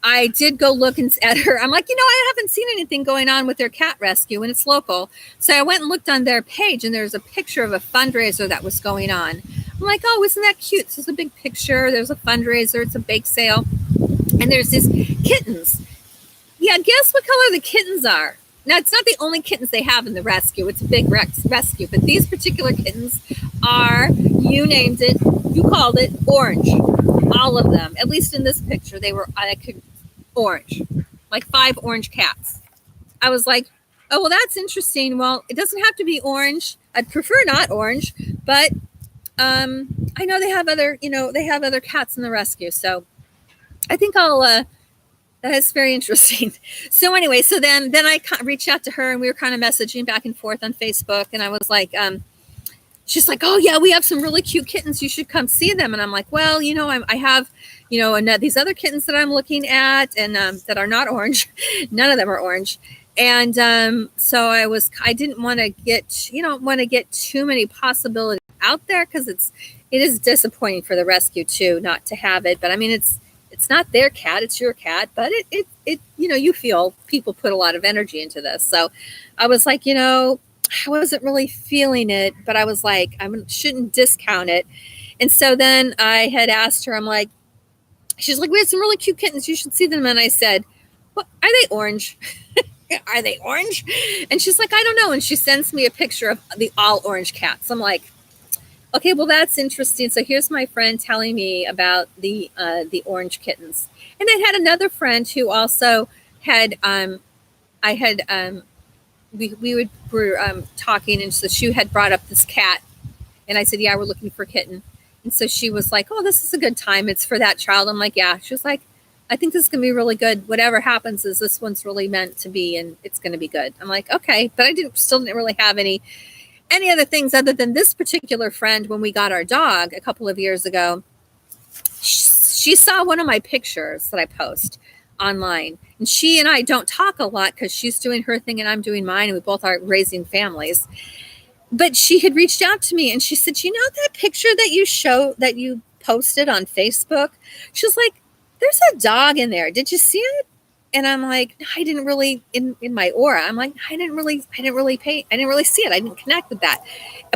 I did go look at her. I'm like, I haven't seen anything going on with their cat rescue, and it's local. So I went and looked on their page, and there's a picture of a fundraiser that was going on. I'm like, isn't that cute? This is a big picture. There's a fundraiser. It's a bake sale, and there's these kittens. Yeah, guess what color the kittens are? Now, it's not the only kittens they have in the rescue. It's a big rescue. But these particular kittens are, you named it, you called it, orange. All of them. At least in this picture, they were orange. Like 5 orange cats. I was like, Oh, well, that's interesting. Well, it doesn't have to be orange. I'd prefer not orange, but I know they have other, they have other cats in the rescue. So I think that is very interesting. So anyway, so then I reached out to her and we were kind of messaging back and forth on Facebook. And I was like, she's like, oh yeah, we have some really cute kittens. You should come see them. And I'm like, well, I have, these other kittens that I'm looking at and that are not orange. None of them are orange. And so I didn't want to get too many possibilities out there because it is disappointing for the rescue too not to have it. But I mean, it's not their cat, it's your cat. But it you feel people put a lot of energy into this. So I was like, I wasn't really feeling it, but I was like, I shouldn't discount it. And so then I had asked her, I'm like, she's like, we have some really cute kittens. You should see them. And I said, well, are they orange? Are they orange? And she's like, I don't know. And she sends me a picture of the all orange cats. I'm like, okay, well, that's interesting. So here's my friend telling me about the orange kittens. And I had another friend who also had, we were talking, and so she had brought up this cat, and I said, yeah, we're looking for a kitten. And so she was like, oh, this is a good time. It's for that child. I'm like, yeah. She was like, I think this is going to be really good. Whatever happens is this one's really meant to be, and it's going to be good. I'm like, okay. But I still didn't really have any other things other than this particular friend. When we got our dog a couple of years ago, she saw one of my pictures that I post online. And she and I don't talk a lot because she's doing her thing and I'm doing mine, and we both are raising families. But she had reached out to me and she said, that picture that you posted on Facebook? She was like, there's a dog in there. Did you see it? And I'm like, I didn't really, in my aura, I'm like, I didn't really see it. I didn't connect with that.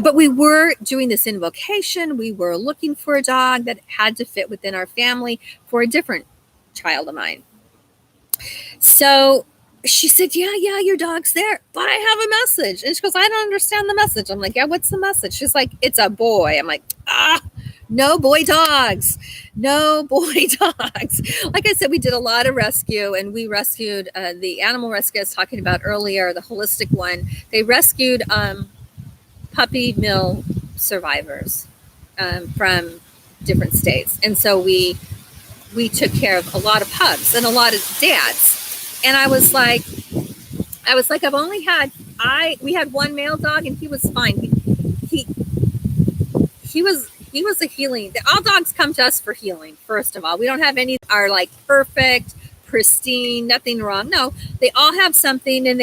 But we were doing this invocation. We were looking for a dog that had to fit within our family for a different child of mine. So she said, yeah, your dog's there, but I have a message. And she goes, I don't understand the message. I'm like, yeah, what's the message? She's like, it's a boy. I'm like, no boy dogs. No boy dogs. Like I said, we did a lot of rescue, and we rescued the animal rescue I was talking about earlier, the holistic one. They rescued puppy mill survivors from different states. And so we took care of a lot of pups and a lot of dads. And I was like, we had one male dog and he was fine. He was a healing. All dogs come to us for healing. First of all, we don't have any that are like perfect, pristine, nothing wrong. No, they all have something. And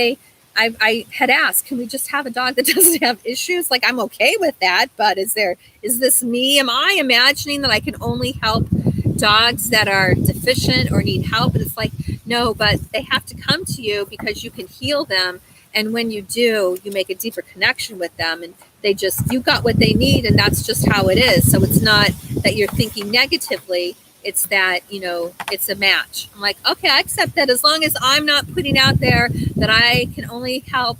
I had asked, can we just have a dog that doesn't have issues? Like, I'm okay with that, but is this me? Am I imagining that I can only help dogs that are deficient or need help? And it's like, no, but they have to come to you because you can heal them. And when you do, you make a deeper connection with them, and you got what they need, and that's just how it is. So it's not that you're thinking negatively. It's that, it's a match. I'm like, okay, I accept that. As long as I'm not putting out there that I can only help,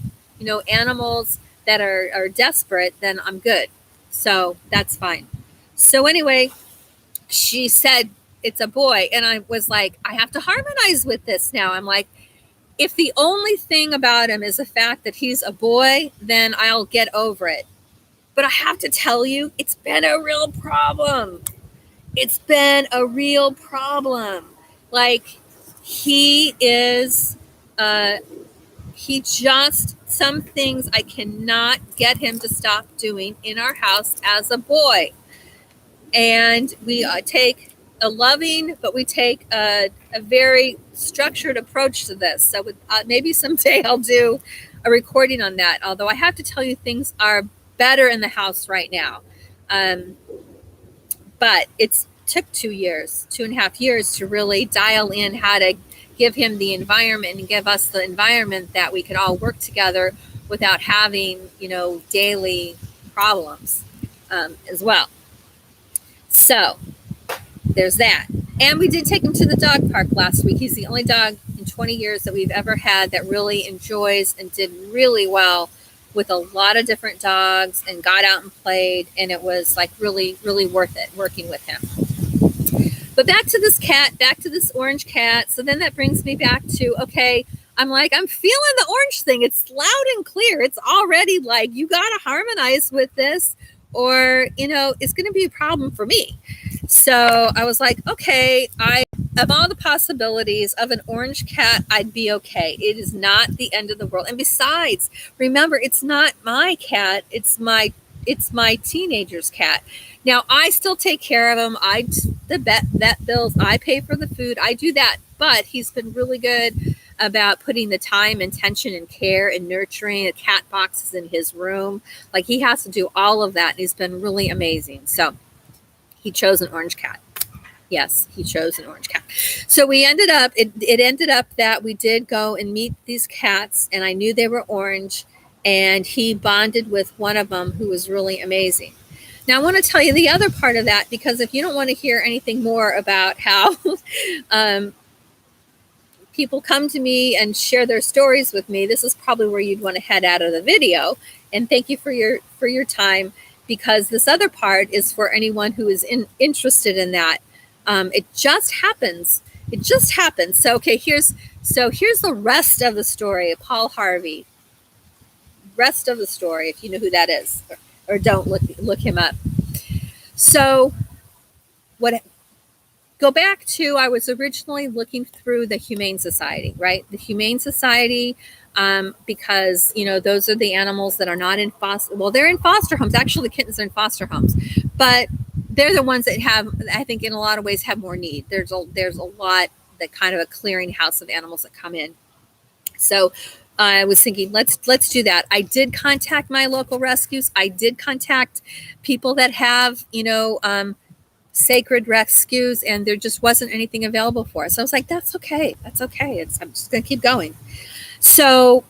animals that are desperate, then I'm good. So that's fine. So anyway, she said, it's a boy. And I was like, I have to harmonize with this now. I'm like, if the only thing about him is the fact that he's a boy, then I'll get over it. But I have to tell you, it's been a real problem. It's been a real problem. Like, he is, some things I cannot get him to stop doing in our house as a boy. And we take a loving, but we take a very structured approach to this. So maybe someday I'll do a recording on that. Although I have to tell you, things are better in the house right now. But it took 2.5 years to really dial in how to give him the environment and give us the environment that we could all work together without having, daily problems as well. So there's that. And we did take him to the dog park last week. He's the only dog in 20 years that we've ever had that really enjoys and did really well with a lot of different dogs and got out and played. And it was like really, really worth it working with him. But back to this orange cat. So then that brings me back to, okay, I'm like, I'm feeling the orange thing. It's loud and clear. It's already like, you got to harmonize with this, or, it's going to be a problem for me. So I was like, okay, of all the possibilities of an orange cat, I'd be okay. It is not the end of the world. And besides, remember, it's not my cat. It's my teenager's cat. Now, I still take care of him. The vet bills, I pay for the food. I do that. But he's been really good about putting the time and attention and care and nurturing. The cat boxes in his room. Like, he has to do all of that. And he's been really amazing. So he chose an orange cat. Yes, he chose an orange cat. So we ended up, it ended up that we did go and meet these cats, and I knew they were orange, and he bonded with one of them who was really amazing. Now, I want to tell you the other part of that, because if you don't want to hear anything more about how people come to me and share their stories with me, this is probably where you'd want to head out of the video. And thank you for your time, because this other part is for anyone who is interested in that. It just happens. It just happens. So, okay, here's the rest of the story of Paul Harvey. Rest of the story, if you know who that is, or don't look him up. So, go back to, I was originally looking through the Humane Society, right? The Humane Society, because, those are the animals that are not in they're in foster homes. Actually, the kittens are in foster homes, but they're the ones that have, I think, in a lot of ways have more need. There's a lot, that kind of a clearinghouse of animals that come in. So I was thinking, let's do that. I did contact my local rescues. I did contact people that have, sacred rescues, and there just wasn't anything available for us. So I was like, that's okay. That's okay. I'm just going to keep going. So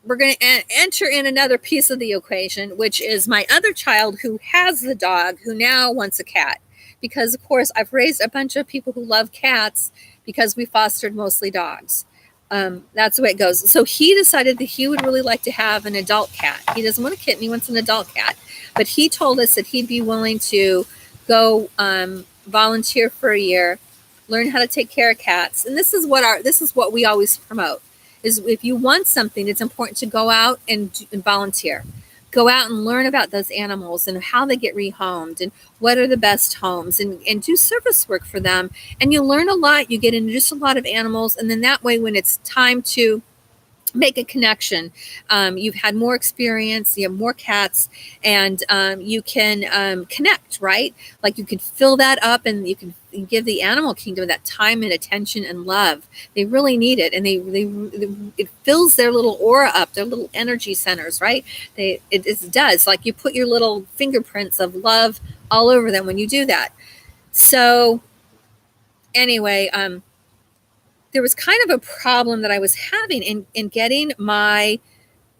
we're going to enter in another piece of the equation, which is my other child who has the dog, who now wants a cat. Because, of course, I've raised a bunch of people who love cats because we fostered mostly dogs. That's the way it goes. So he decided that he would really like to have an adult cat. He doesn't want a kitten. He wants an adult cat. But he told us that he'd be willing to go volunteer for a year, learn how to take care of cats. And this is what we always promote. Is if you want something, it's important to go out and volunteer. Go out and learn about those animals and how they get rehomed and what are the best homes, and do service work for them. And you learn a lot. You get introduced to a lot of animals. And then that way, when it's time to make a connection, you've had more experience, you have more cats, and you can connect, right? Like, you can fill that up, and you can give the animal kingdom that time and attention and love. They really need it, and it fills their little aura up, their little energy centers, right? It does. Like, you put your little fingerprints of love all over them when you do that. So anyway, there was kind of a problem that I was having in getting my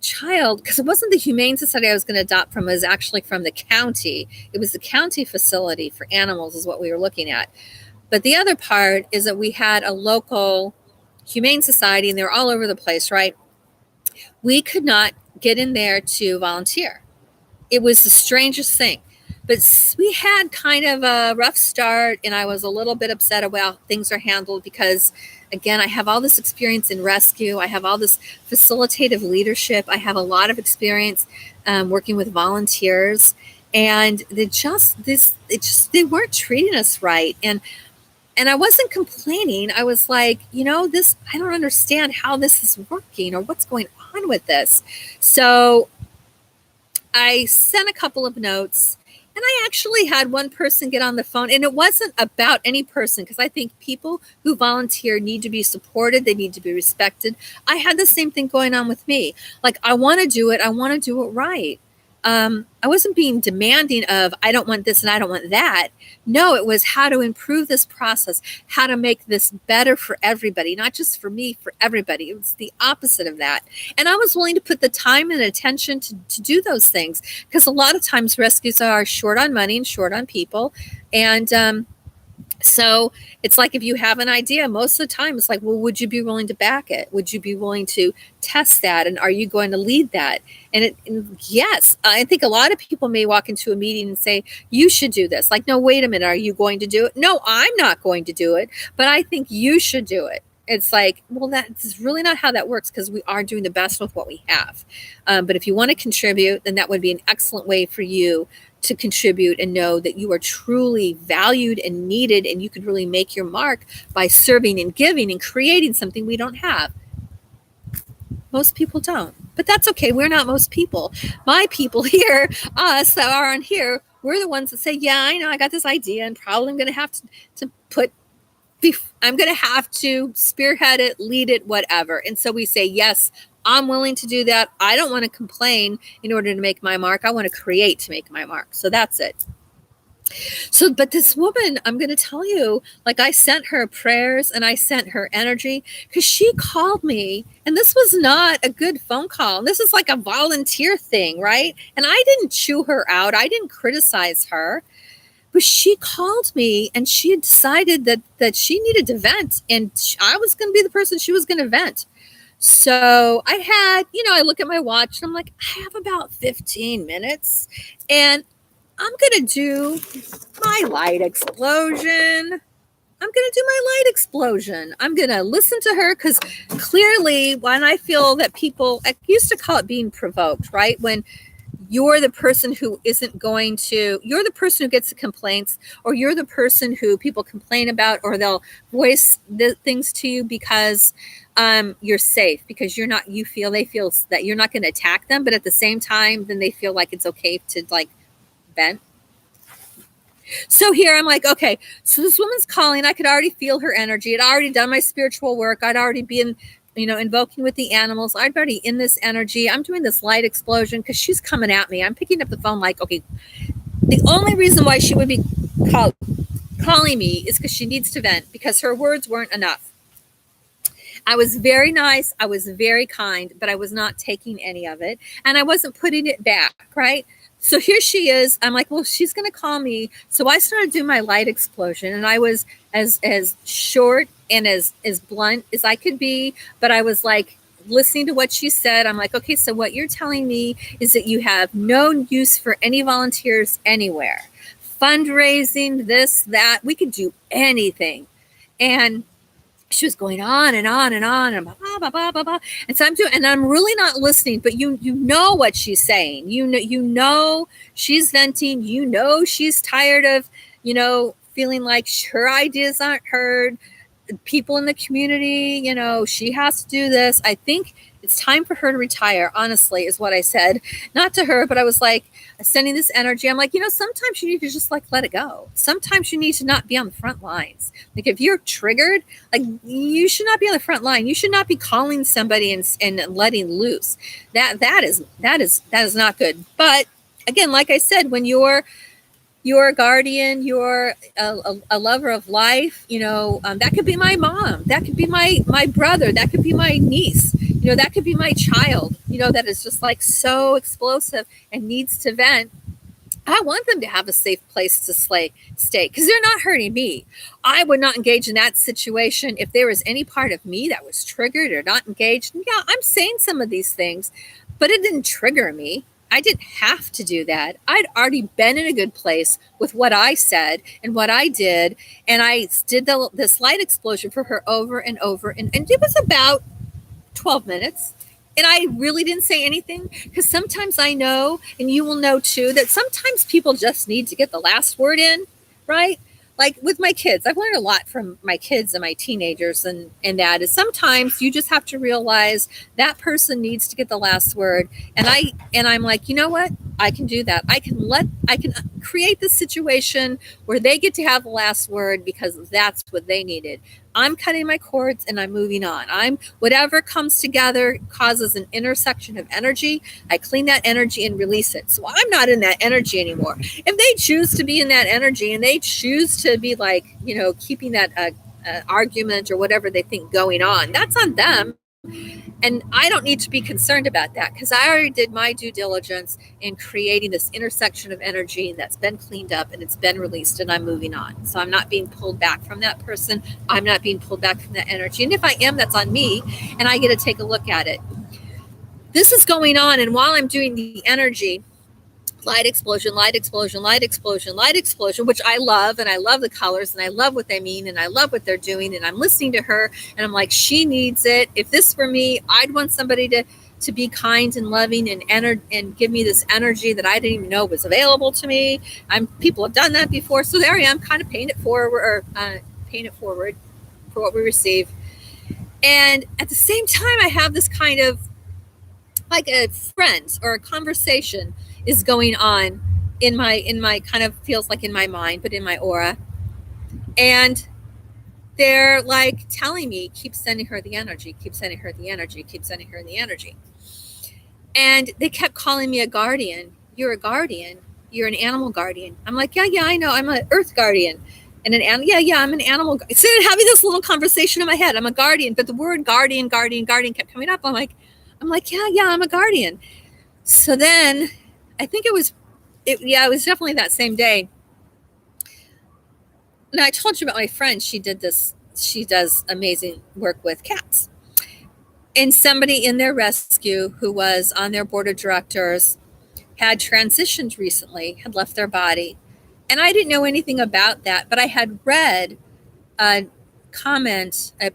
child, because it wasn't the Humane Society I was going to adopt from. It was actually from the county. It was the county facility for animals is what we were looking at. But the other part is that we had a local Humane Society, and they were all over the place, right? We could not get in there to volunteer. It was the strangest thing. But we had kind of a rough start, and I was a little bit upset about how things are handled because, again, I have all this experience in rescue. I have all this facilitative leadership. I have a lot of experience working with volunteers, and they weren't treating us right. And I wasn't complaining. I was like, I don't understand how this is working or what's going on with this. So I sent a couple of notes. And I actually had one person get on the phone, and it wasn't about any person, because I think people who volunteer need to be supported. They need to be respected. I had the same thing going on with me. Like, I want to do it. I want to do it right. I wasn't being demanding of, I don't want this and I don't want that. No, it was how to improve this process, how to make this better for everybody, not just for me, for everybody. It was the opposite of that. And I was willing to put the time and attention to do those things, because a lot of times rescues are short on money and short on people. And so it's like, if you have an idea, most of the time it's like, well, would you be willing to back it? Would you be willing to test that? And are you going to lead that? And yes, I think a lot of people may walk into a meeting and say, you should do this. Like, no, wait a minute. Are you going to do it? No, I'm not going to do it, but I think you should do it. it's like, well, that's really not how that works, because we are doing the best with what we have. But if you want to contribute, then that would be an excellent way for you to contribute and know that you are truly valued and needed, and you could really make your mark by serving and giving and creating something we don't have. Most people don't, but that's okay. We're not most people. My people here, us that are on here, we're the ones that say, yeah, I know, I got this idea, and probably I'm going to have to put, I'm going to have to spearhead it, lead it, whatever. And so we say, yes, I'm willing to do that. I don't want to complain in order to make my mark. I want to create to make my mark. So that's it. So, but this woman, I'm going to tell you, like, I sent her prayers and I sent her energy, because she called me, and this was not a good phone call. This is like a volunteer thing, right? And I didn't chew her out. I didn't criticize her, but she called me and she had decided that she needed to vent, and I was going to be the person she was going to vent. So I had, I look at my watch and I'm like, I have about 15 minutes and I'm going to do my light explosion. I'm going to listen to her, because clearly when I feel that people, I used to call it being provoked, right? When you're the person who you're the person who gets the complaints, or you're the person who people complain about, or they'll voice the things to you because you're safe, because they feel that you're not going to attack them, but at the same time, then they feel like it's okay to like vent. So here I'm like, okay, so this woman's calling. I could already feel her energy. I'd already done my spiritual work. I'd already been, invoking with the animals. I'm already in this energy. I'm doing this light explosion because she's coming at me. I'm picking up the phone like, okay, the only reason why she would be calling me is because she needs to vent, because her words weren't enough. I was very nice. I was very kind, but I was not taking any of it, and I wasn't putting it back, right? So here she is. I'm like, well, she's going to call me. So I started doing my light explosion, and I was as short and as blunt as I could be, but I was like listening to what she said. I'm like, okay, so what you're telling me is that you have no use for any volunteers anywhere. Fundraising, this, that, we could do anything. And she was going on and on and on, and blah, blah, blah, blah, blah. And so I'm really not listening, but you know what she's saying. You know she's venting. She's tired of, feeling like her ideas aren't heard. People in the community, she has to do this. I think it's time for her to retire, honestly, is what I said. Not to her, but I was like sending this energy. I'm like, sometimes you need to just like let it go. Sometimes you need to not be on the front lines. Like if you're triggered, like you should not be on the front line. You should not be calling somebody and letting loose. That is not good. But again, like I said, when you're a guardian, you're a lover of life, that could be my mom, that could be my brother, that could be my niece, that could be my child, that is just like so explosive and needs to vent. I want them to have a safe place to stay, because they're not hurting me. I would not engage in that situation if there was any part of me that was triggered or not engaged. Yeah, I'm saying some of these things, but it didn't trigger me. I didn't have to do that. I'd already been in a good place with what I said and what I did. And I did this light explosion for her over and over. And it was about 12 minutes. And I really didn't say anything, because sometimes I know, and you will know too, that sometimes people just need to get the last word in, right? Like with my kids, I've learned a lot from my kids and my teenagers, and that is sometimes you just have to realize that person needs to get the last word. And I'm like, you know what? I can do that. I can create this situation where they get to have the last word, because that's what they needed. I'm cutting my cords and I'm moving on. Whatever comes together causes an intersection of energy. I clean that energy and release it. So I'm not in that energy anymore. If they choose to be in that energy and they choose to be like, keeping that argument or whatever they think going on, that's on them. And I don't need to be concerned about that, because I already did my due diligence in creating this intersection of energy that's been cleaned up and it's been released, and I'm moving on. So I'm not being pulled back from that person. I'm not being pulled back from that energy. And if I am, that's on me, and I get to take a look at it. This is going on, and while I'm doing the energy, light explosion, light explosion, light explosion, light explosion, which I love, and I love the colors, and I love what they mean, and I love what they're doing, and I'm listening to her, and I'm like, she needs it. If this were me, I'd want somebody to be kind and loving and give me this energy that I didn't even know was available to me. People have done that before, so there I am, kind of paying it forward for what we receive. And at the same time, I have this kind of like a friend or a conversation is going on in my kind of feels like in my mind, but in my aura. And they're like telling me, keep sending her the energy, keep sending her the energy, keep sending her the energy. And they kept calling me a guardian. You're a guardian. You're an animal guardian. I'm like, yeah, I know. I'm an earth guardian. And I'm an animal. So having this little conversation in my head. I'm a guardian, but the word guardian kept coming up. I'm like, yeah, I'm a guardian. So then I think it was definitely that same day. Now, I told you about my friend. She does amazing work with cats. And somebody in their rescue who was on their board of directors had transitioned recently, had left their body. And I didn't know anything about that, but I had read a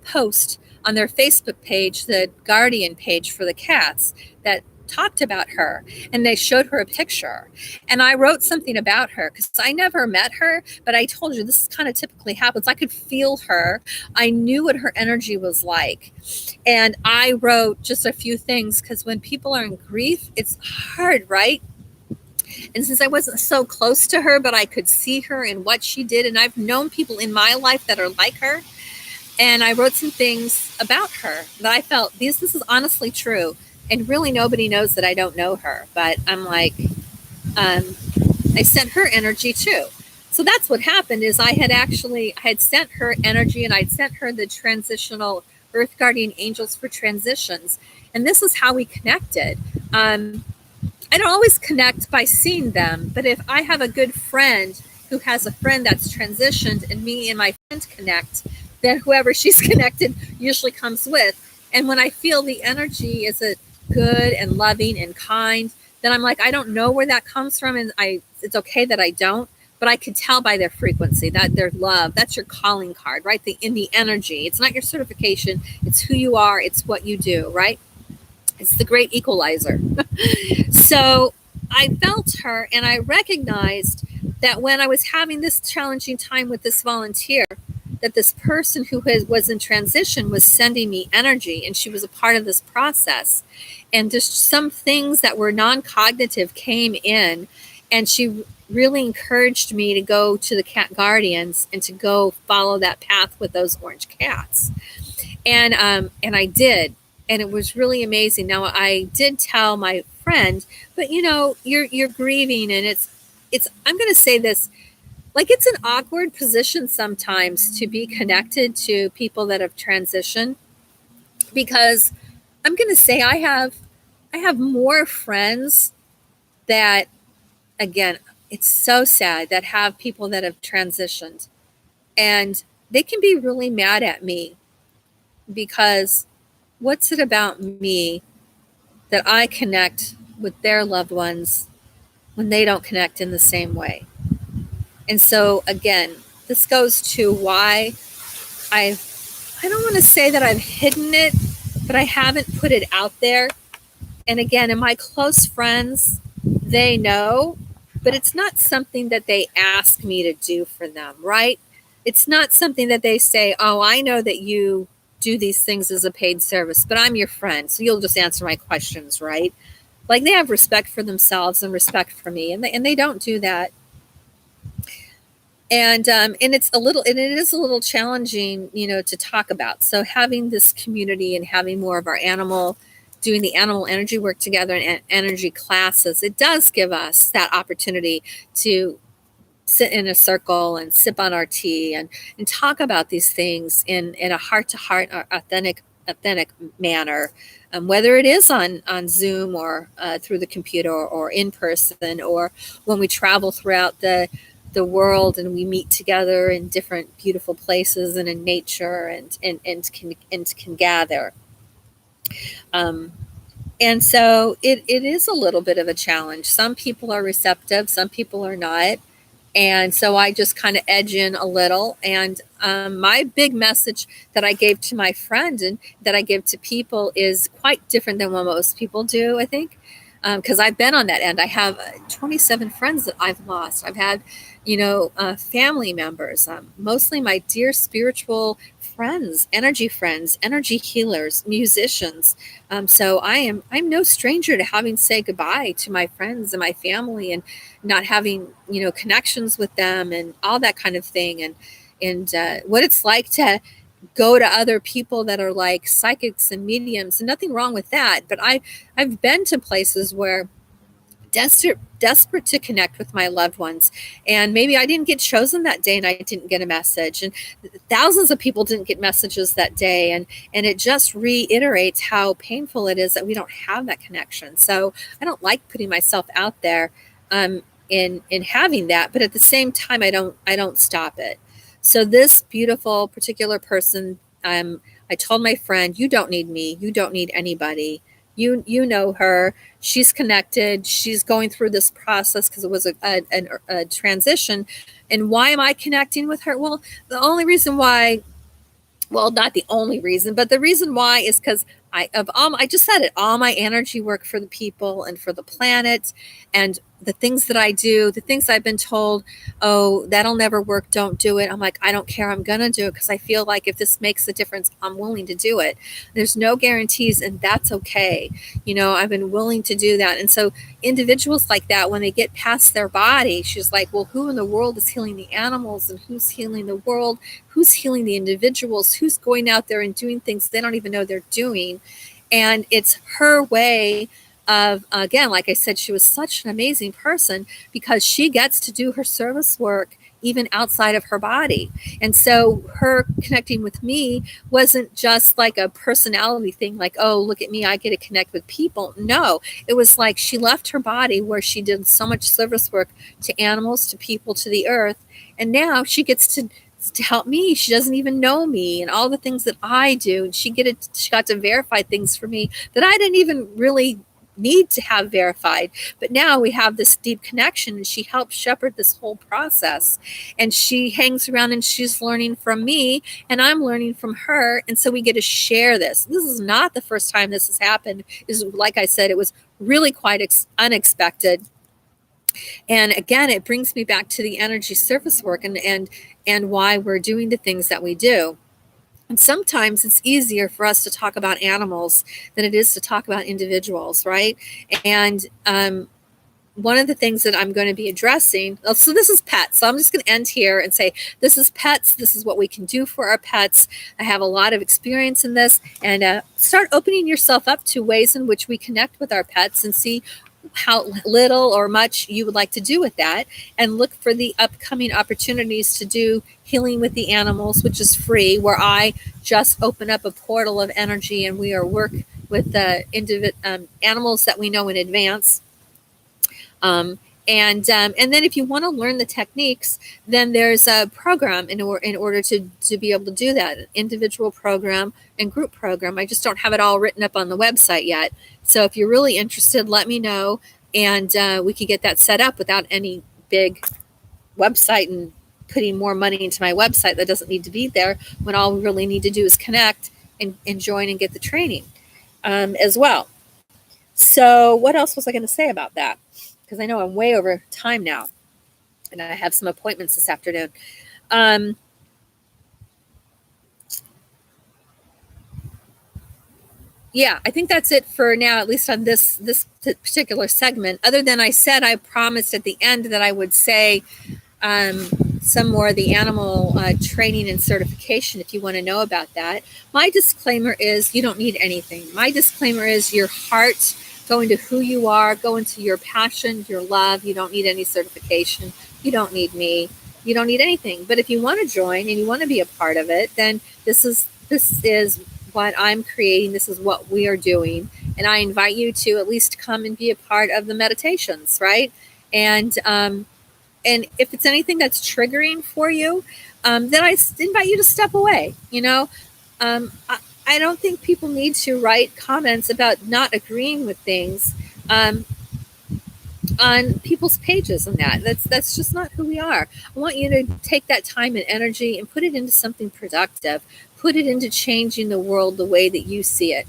post on their Facebook page, the Guardian page for the cats, that talked about her, and they showed her a picture. And I wrote something about her because I never met her, but I told you this kind of typically happens. I could feel her. I knew what her energy was like. And I wrote just a few things because when people are in grief, it's hard, right? And since I wasn't so close to her, but I could see her and what she did, and I've known people in my life that are like her, and I wrote some things about her that I felt this is honestly true. And really nobody knows that I don't know her, but I'm like, I sent her energy too. So that's what happened is I had sent her energy, and I'd sent her the transitional Earth Guardian Angels for transitions. And this is how we connected. I don't always connect by seeing them, but if I have a good friend who has a friend that's transitioned and me and my friend connect, then whoever she's connected usually comes with. And when I feel the energy is a good and loving and kind, then I'm like, I don't know where that comes from, and it's okay that I don't, but I could tell by their frequency, that their love, that's your calling card, right? In the energy. It's not your certification, it's who you are, it's what you do, right? It's the great equalizer. So I felt her, and I recognized that when I was having this challenging time with this volunteer, that this person who was in transition was sending me energy, and she was a part of this process. And just some things that were non-cognitive came in, and she really encouraged me to go to the cat guardians and to go follow that path with those orange cats. And I did. And it was really amazing. Now, I did tell my friend, but you're grieving, and it's I'm going to say this, like, it's an awkward position sometimes to be connected to people that have transitioned, because I'm going to say I have more friends that, again, it's so sad, that have people that have transitioned, and they can be really mad at me because what's it about me that I connect with their loved ones when they don't connect in the same way? And so, again, this goes to why I don't want to say that I've hidden it, but I haven't put it out there. And again, in my close friends, they know, but it's not something that they ask me to do for them, right? It's not something that they say, oh, I know that you do these things as a paid service, but I'm your friend, so you'll just answer my questions, right? Like, they have respect for themselves and respect for me, and they don't do that. And it is a little challenging, to talk about. So having this community and having more of our doing the animal energy work together and energy classes, it does give us that opportunity to sit in a circle and sip on our tea and talk about these things in a heart-to-heart, authentic manner, whether it is on Zoom or through the computer or in person, or when we travel throughout the world and we meet together in different beautiful places and in nature and can gather. And so it is a little bit of a challenge. Some people are receptive, some people are not. And so I just kind of edge in a little. And my big message that I gave to my friend and that I give to people is quite different than what most people do, I think. Because I've been on that end. I have 27 friends that I've lost. I've had, family members, mostly my dear spiritual friends, energy healers, musicians. So I'm no stranger to having to say goodbye to my friends and my family and not having connections with them and all that kind of thing, and what it's like to go to other people that are like psychics and mediums, and nothing wrong with that, but I've been to places where desperate to connect with my loved ones, and maybe I didn't get chosen that day and I didn't get a message, and thousands of people didn't get messages that day, and it just reiterates how painful it is that we don't have that connection. So I don't like putting myself out there in having that, but at the same time I don't stop it. So this beautiful particular person, I told my friend, you don't need me, you don't need anybody. You know her. She's connected. She's going through this process because it was a transition. And why am I connecting with her? Well, the only reason why, well, not the only reason, but the reason why is because I just said it, all my energy work for the people and for the planet, and the things that I do, the things I've been told, oh, that'll never work, don't do it. I'm like, I don't care, I'm gonna do it because I feel like if this makes a difference, I'm willing to do it. There's no guarantees, and that's okay. I've been willing to do that. And so individuals like that, when they get past their body, she's like, well, who in the world is healing the animals, and who's healing the world? Who's healing the individuals? Who's going out there and doing things they don't even know they're doing? And it's her way of, again, like I said, she was such an amazing person because she gets to do her service work even outside of her body. And so her connecting with me wasn't just like a personality thing, like, oh, look at me, I get to connect with people. No, it was like she left her body where she did so much service work to animals, to people, to the earth. And now she gets to help me. She doesn't even know me and all the things that I do. And she got to verify things for me that I didn't even really need to have verified. But now we have this deep connection, and she helps shepherd this whole process. And she hangs around and she's learning from me, and I'm learning from her. And so we get to share this. This is not the first time this has happened. Like I said, it was really quite unexpected. And again, it brings me back to the energy surface work and why we're doing the things that we do. And sometimes it's easier for us to talk about animals than it is to talk about individuals, right? And one of the things that I'm going to be addressing, so this is pets. So I'm just going to end here and say, this is pets. This is what we can do for our pets. I have a lot of experience in this, and start opening yourself up to ways in which we connect with our pets and see how little or much you would like to do with that, and look for the upcoming opportunities to do healing with the animals, which is free, where I just open up a portal of energy and we are work with the animals that we know in advance. And then if you want to learn the techniques, then there's a program in order to be able to do that, an individual program and group program. I just don't have it all written up on the website yet. So if you're really interested, let me know, and we can get that set up without any big website and putting more money into my website that doesn't need to be there, when all we really need to do is connect and join and get the training as well. So what else was I going to say about that? Because I know I'm way over time now, and I have some appointments this afternoon. Yeah, I think that's it for now, at least on this particular segment. Other than I said, I promised at the end that I would say some more of the animal training and certification if you want to know about that. My disclaimer is you don't need anything. My disclaimer is your heart, go into who you are, go into your passion, your love. You don't need any certification. You don't need me. You don't need anything. But if you want to join and you want to be a part of it, then this is what I'm creating. This is what we are doing. And I invite you to at least come and be a part of the meditations, right? And if it's anything that's triggering for you, then I invite you to step away. I don't think people need to write comments about not agreeing with things on people's pages and that's just not who we are. I want you to take that time and energy and put it into something productive. Put it into changing the world the way that you see it.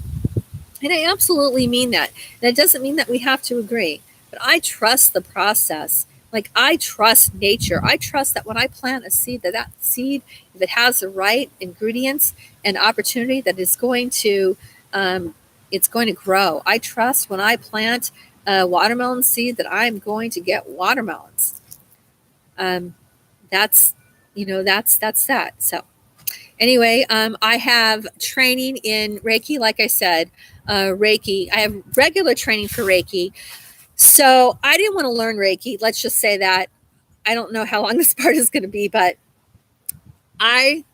And I absolutely mean that. And it doesn't mean that we have to agree, but I trust the process. Like I trust nature. I trust that when I plant a seed, that seed, if it has the right ingredients and opportunity, that it's going to grow. I trust when I plant a watermelon seed that I'm going to get watermelons. Um, that's that's that. So anyway, I have training in Reiki, like I said. Reiki. I have regular training for Reiki. So I didn't want to learn Reiki. Let's just say that. I don't know how long this part is going to be, but I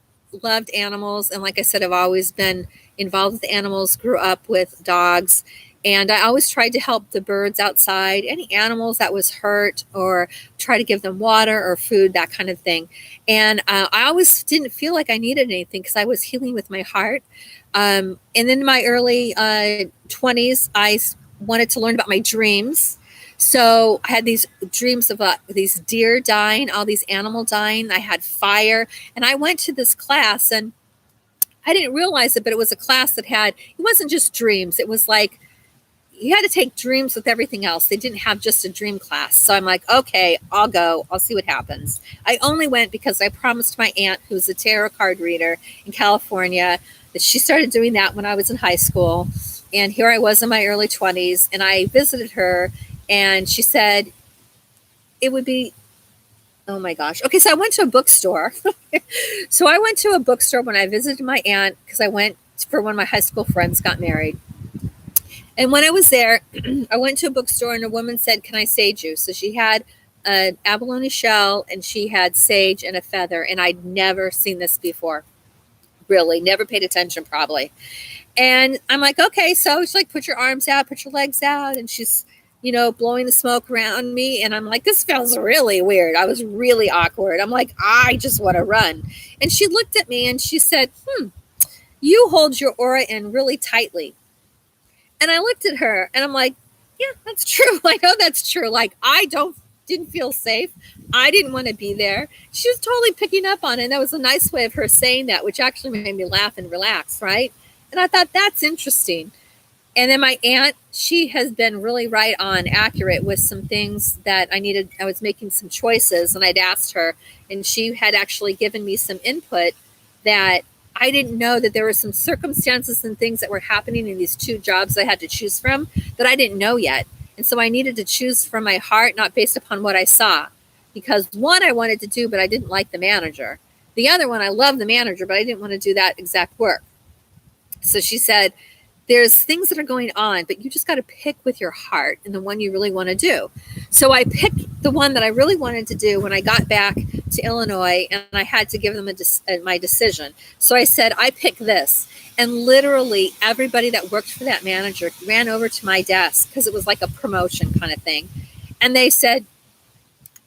loved animals. And like I said, I've always been involved with animals, grew up with dogs. And I always tried to help the birds outside, any animals that was hurt, or try to give them water or food, that kind of thing. And I always didn't feel like I needed anything because I was healing with my heart. And in my early 20s, I wanted to learn about my dreams. So I had these dreams of these deer dying, all these animals dying. I had fire. And I went to this class, and I didn't realize it, but it was a class that it wasn't just dreams. It was like, you had to take dreams with everything else. They didn't have just a dream class. So I'm like, okay, I'll go. I'll see what happens. I only went because I promised my aunt, who's a tarot card reader in California, that she started doing that when I was in high school. And here I was in my early 20s, and I visited her, and she said it would be, oh my gosh. Okay, so I went to a bookstore. So I went to a bookstore when I visited my aunt because I went for when my high school friends got married. And when I was there, I went to a bookstore, and a woman said, "Can I sage you?" So she had an abalone shell, and she had sage and a feather. And I'd never seen this before. Really, never paid attention probably. And I'm like, okay. So she's like, put your arms out, put your legs out. And she's, blowing the smoke around me. And I'm like, this feels really weird. I was really awkward. I'm like, I just want to run. And she looked at me and she said, you hold your aura in really tightly. And I looked at her and I'm like, yeah, that's true. I know that's true. Like, didn't feel safe. I didn't want to be there. She was totally picking up on it. And that was a nice way of her saying that, which actually made me laugh and relax, right? And I thought, that's interesting. And then my aunt, she has been really right on accurate with some things that I was making some choices, and I'd asked her, and she had actually given me some input that I didn't know, that there were some circumstances and things that were happening in these two jobs I had to choose from that I didn't know yet. And so I needed to choose from my heart, not based upon what I saw. Because one I wanted to do, but I didn't like the manager. The other one, I loved the manager, but I didn't want to do that exact work. So she said, there's things that are going on, but you just got to pick with your heart and the one you really want to do. So I picked the one that I really wanted to do when I got back to Illinois, and I had to give them my decision. So I said, I pick this. And literally everybody that worked for that manager ran over to my desk because it was like a promotion kind of thing. And they said,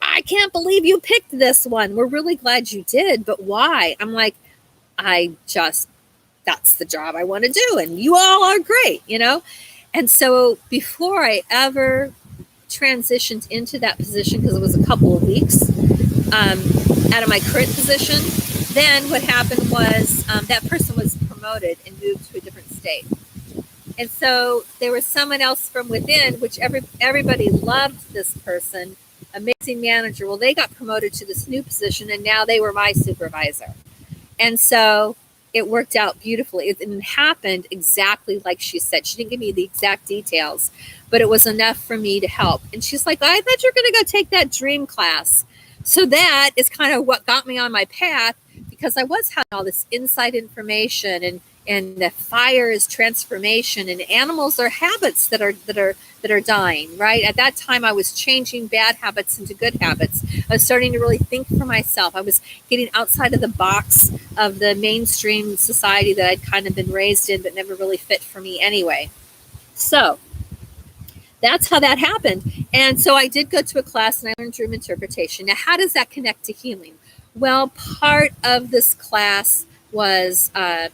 I can't believe you picked this one. We're really glad you did, but why? I'm like, that's the job I want to do. And you all are great, And so before I ever transitioned into that position, because it was a couple of weeks out of my current position, then what happened was that person was promoted and moved to a different state. And so there was someone else from within, which everybody loved this person, amazing manager. Well, they got promoted to this new position, and now they were my supervisor. And so it worked out beautifully. It happened exactly like she said. She didn't give me the exact details, but it was enough for me to help. And she's like, I thought you were going to go take that dream class. So that is kind of what got me on my path, because I was having all this inside information, and the fire is transformation, and animals are habits that are dying, right? At that time, I was changing bad habits into good habits. I was starting to really think for myself. I was getting outside of the box of the mainstream society that I'd kind of been raised in, but never really fit for me anyway. So that's how that happened. And so I did go to a class, and I learned dream interpretation. Now, how does that connect to healing? Well, part of this class was a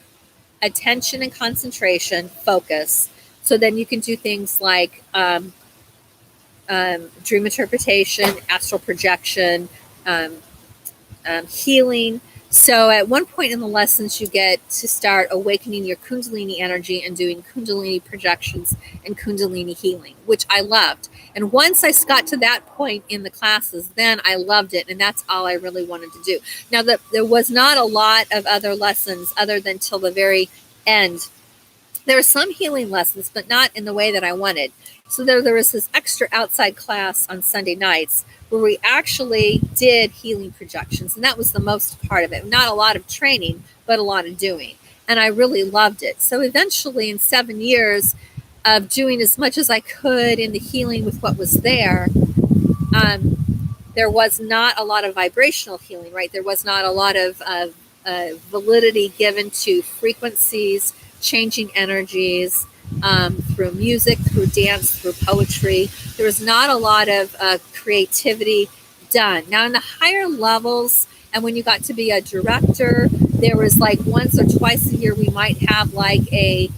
attention and concentration, focus. So then you can do things like dream interpretation, astral projection, um, healing. So at one point in the lessons, you get to start awakening your Kundalini energy and doing Kundalini projections and Kundalini healing, which I loved. And once I got to that point in the classes, then I loved it. And that's all I really wanted to do. Now, there was not a lot of other lessons other than till the very end. There were some healing lessons, but not in the way that I wanted. So there was this extra outside class on Sunday nights where we actually did healing projections. And that was the most part of it. Not a lot of training, but a lot of doing. And I really loved it. So eventually, in 7 years of doing as much as I could in the healing with what was there was not a lot of vibrational healing, right? There was not a lot of validity given to frequencies, changing energies, through music, through dance, through poetry. There was not a lot of creativity done. Now, in the higher levels, and when you got to be a director, there was like once or twice a year we might have like a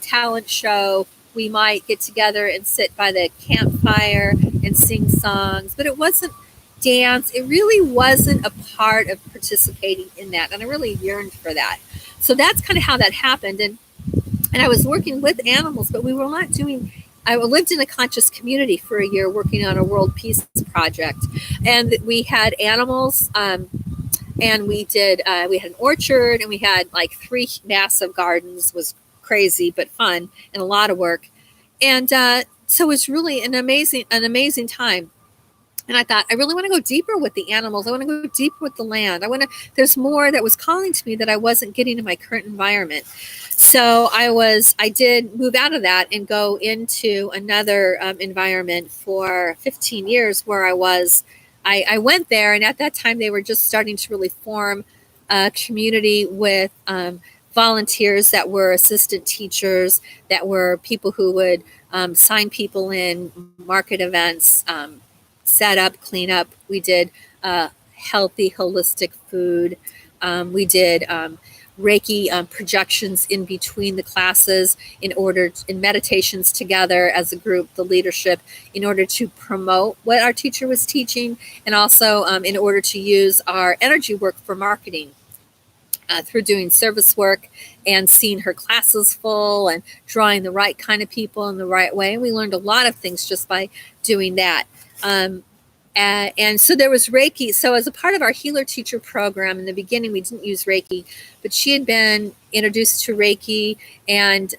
talent show. We might get together and sit by the campfire and sing songs, but it wasn't dance. It really wasn't a part of participating in that, and I really yearned for that. So that's kind of how that happened. And I was working with animals, but we were not doing. I lived in a conscious community for a year working on a world peace project, and we had animals, and we had an orchard, and we had like 3 massive gardens. It was crazy but fun and a lot of work, and so it was really an amazing time. And I thought, I really want to go deeper with the animals. I want to go deeper with the land. There's more that was calling to me that I wasn't getting in my current environment. So I did move out of that and go into another environment for 15 years where I went there. And at that time, they were just starting to really form a community with volunteers that were assistant teachers, that were people who would sign people in, market events, set up, clean up. We did healthy, holistic food. We did Reiki projections in between the classes in meditations together as a group, the leadership, in order to promote what our teacher was teaching, and also in order to use our energy work for marketing. Through doing service work and seeing her classes full and drawing the right kind of people in the right way. And we learned a lot of things just by doing that. And so there was Reiki. So as a part of our healer teacher program, in the beginning, we didn't use Reiki, but she had been introduced to Reiki, and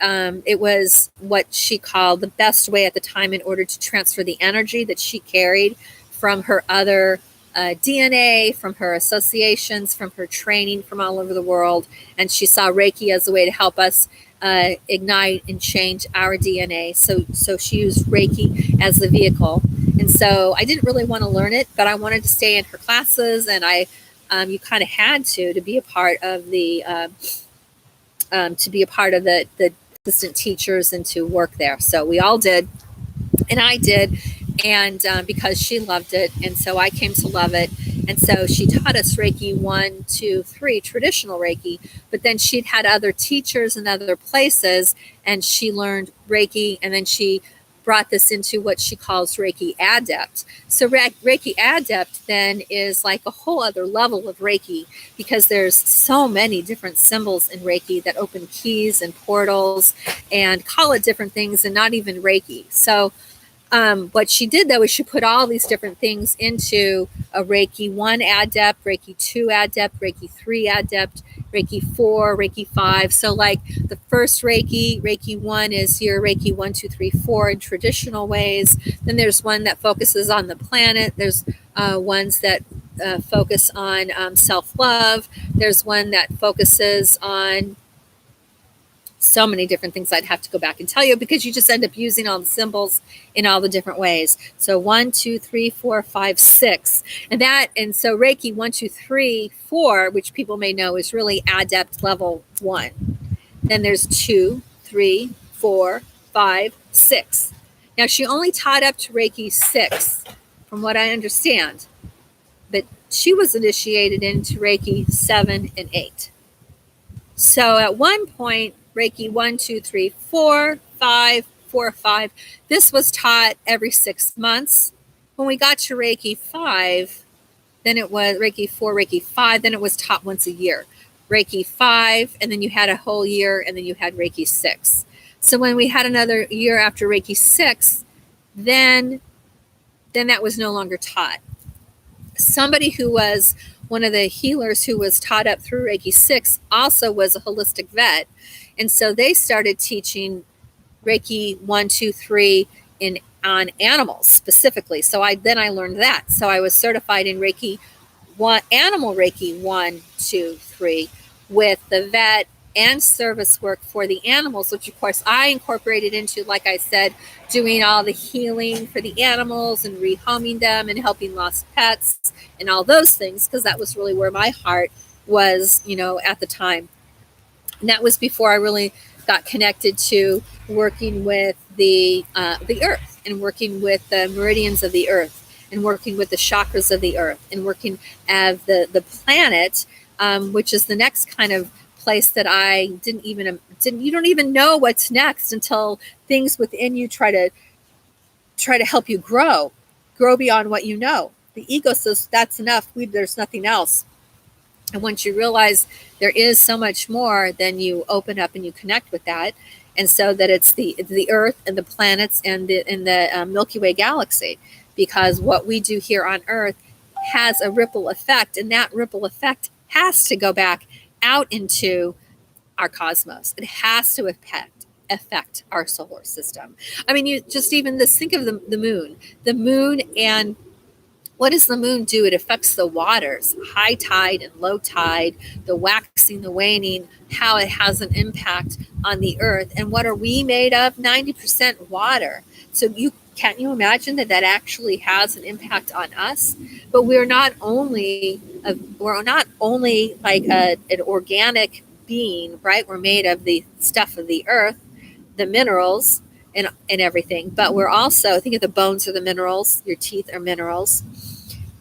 it was what she called the best way at the time in order to transfer the energy that she carried from her other DNA, from her associations, from her training from all over the world. And she saw Reiki as a way to help us ignite and change our DNA. So she used Reiki as the vehicle. And so I didn't really want to learn it, but I wanted to stay in her classes, and you kind of had to be a part of the assistant teachers and to work there. So we all did, and I did. And because she loved it, and so I came to love it. And so she taught us Reiki 1, 2, 3, traditional Reiki, but then she'd had other teachers in other places, and she learned Reiki, and then she brought this into what she calls Reiki Adept. So Reiki Adept then is like a whole other level of Reiki, because there's so many different symbols in Reiki that open keys and portals and call it different things, and not even Reiki. So what she did, though, is she put all these different things into a Reiki 1 Adept, Reiki 2 Adept, Reiki 3 Adept, Reiki 4, Reiki 5. So like the first Reiki 1 is your Reiki 1, 2, 3, 4 in traditional ways. Then there's one that focuses on the planet. There's ones that focus on self-love. There's one that focuses on so many different things. I'd have to go back and tell you, because you just end up using all the symbols in all the different ways. So 1, 2, 3, 4, 5, 6. And so Reiki 1, 2, 3, 4, which people may know is really Adept level 1. Then there's 2, 3, 4, 5, 6. Now she only taught up to Reiki 6, from what I understand, but she was initiated into Reiki 7 and 8. So at one point, Reiki 1, 2, 3, 4, 5, 4, 5. This was taught every 6 months. When we got to Reiki 5, then it was Reiki 4, Reiki 5, then it was taught once a year. Reiki 5, and then you had a whole year, and then you had Reiki 6. So when we had another year after Reiki 6, then that was no longer taught. Somebody who was one of the healers who was taught up through Reiki 6 also was a holistic vet. And so they started teaching Reiki 1, 2, 3 on animals specifically. So I learned that. So I was certified in Reiki 1, animal Reiki 1, 2, 3 with the vet and service work for the animals, which of course I incorporated into, like I said, doing all the healing for the animals and rehoming them and helping lost pets and all those things, because that was really where my heart was, at the time. And that was before I really got connected to working with the earth and working with the meridians of the earth and working with the chakras of the earth and working at the planet, which is the next kind of place that I you don't even know what's next until things within you try to help you grow beyond what you know. The ego says that's enough. There's nothing else. And once you realize there is so much more, then you open up and you connect with that. And so that it's the earth and the planets and the Milky Way galaxy, because what we do here on earth has a ripple effect, and that ripple effect has to go back out into our cosmos. It has to affect our solar system. I mean, you just even this, think of the moon, and what does the moon do? It affects the waters, high tide and low tide, the waxing, the waning, how it has an impact on the earth. And what are we made of? 90% water. So can't you imagine that actually has an impact on us? But we're not only like an organic being, right? We're made of the stuff of the earth, the minerals, and everything. But we're also, think of the bones are the minerals, your teeth are minerals,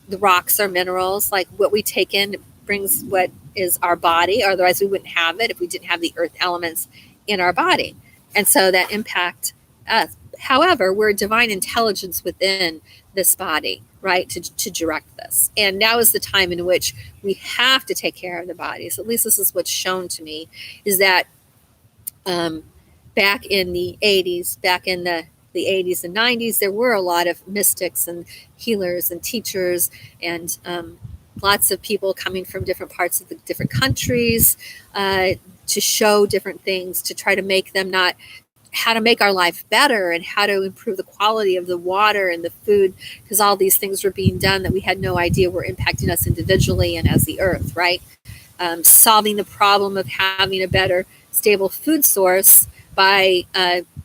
the rocks are minerals. Like what we take in brings what is our body, otherwise we wouldn't have it if we didn't have the earth elements in our body. And so that impact us. However, we're a divine intelligence within this body, right, to direct this. And now is the time in which we have to take care of the bodies. At least this is what's shown to me, is that back in the 80s, back in the 80s and 90s, there were a lot of mystics and healers and teachers and lots of people coming from different parts of the different countries to show different things, to try to make them not how to make our life better and how to improve the quality of the water and the food, because all these things were being done that we had no idea were impacting us individually and as the earth, right? Solving the problem of having a better, stable food source by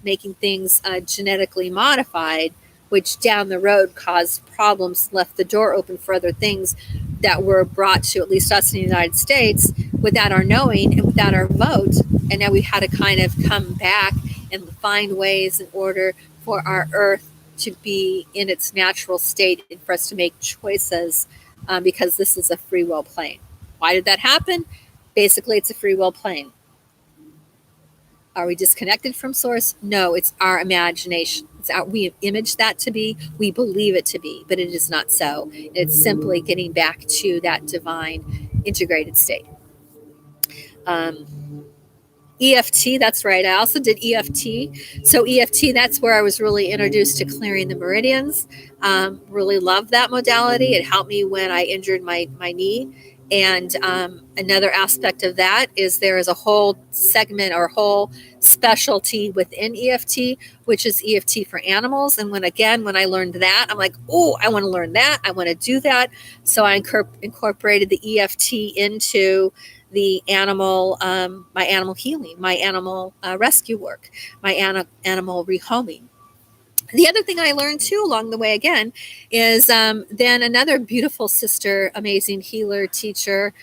making things genetically modified, which down the road caused problems, left the door open for other things that were brought to at least us in the United States without our knowing and without our vote. And now we had to kind of come back and find ways in order for our earth to be in its natural state and for us to make choices, because this is a free will plane. Why did that happen? Basically, it's a free will plane. Are we disconnected from source? No, it's our imagination. We image that to be, we believe it to be, but it is not so. It's simply getting back to that divine integrated state. EFT, that's right. I also did EFT. So EFT, that's where I was really introduced to clearing the meridians. Really loved that modality. It helped me when I injured my knee. And another aspect of that is there is a whole segment or whole specialty within EFT, which is EFT for animals. And when I learned that, I'm like, oh, I want to learn that. I want to do that. So I incorporated the EFT into the animal, my animal healing, my animal rescue work, my animal rehoming. The other thing I learned too along the way again is then another beautiful sister, amazing healer, teacher,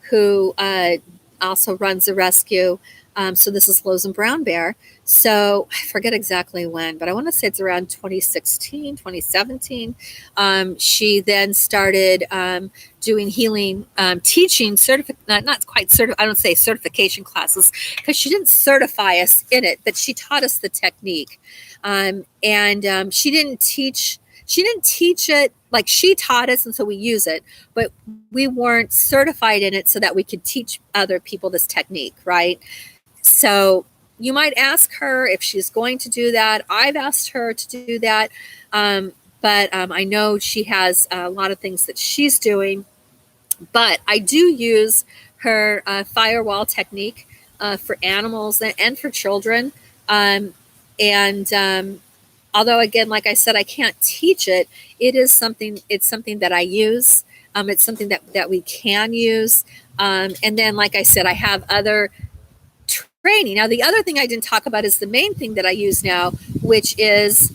who also runs a rescue. So this is Lowe's and Brown Bear. So I forget exactly when, but I want to say it's around 2016, 2017. She then started doing healing, teaching, not quite certified, I don't say certification classes, because she didn't certify us in it, but she taught us the technique. And she didn't teach it like she taught us, and so we use it, but we weren't certified in it so that we could teach other people this technique, right? So you might ask her if she's going to do that. I've asked her to do that, but I know she has a lot of things that she's doing. But I do use her firewall technique for animals and for children. And although, again, like I said, I can't teach it, it's something that I use. It's something that we can use. And then, like I said, I have other training. Now, the other thing I didn't talk about is the main thing that I use now, which is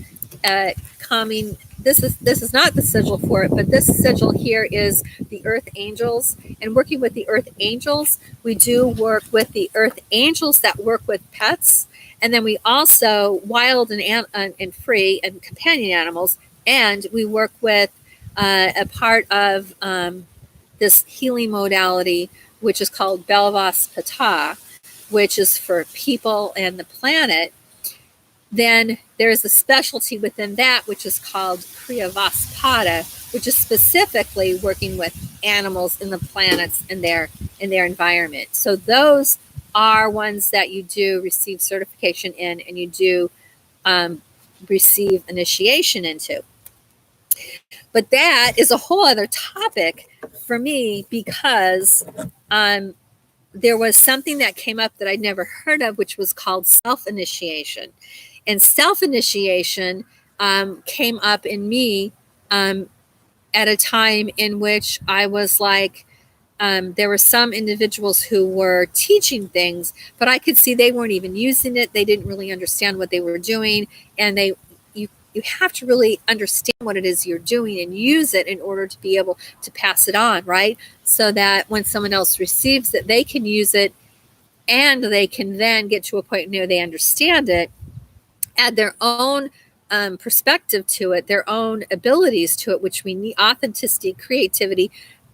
calming. This is not the sigil for it, but this sigil here is the Earth Angels. And working with the Earth Angels, we do work with the Earth Angels that work with pets, and then we also wild and free and companion animals, and we work with a part of this healing modality, which is called Kriyavaspata, which is for people and the planet. Then there's a specialty within that, which is called Kriyavaspata, which is specifically working with animals and the planets in their environment. So those are ones that you do receive certification in, and you do receive initiation into. But that is a whole other topic for me, because there was something that came up that I'd never heard of, which was called self-initiation. And self-initiation came up in me at a time in which I was like, there were some individuals who were teaching things, but I could see they weren't even using it. They didn't really understand what they were doing. And you have to really understand what it is you're doing and use it in order to be able to pass it on, right? So that when someone else receives it, they can use it, and they can then get to a point where they understand it, add their own perspective to it, their own abilities to it, which we need: authenticity, creativity.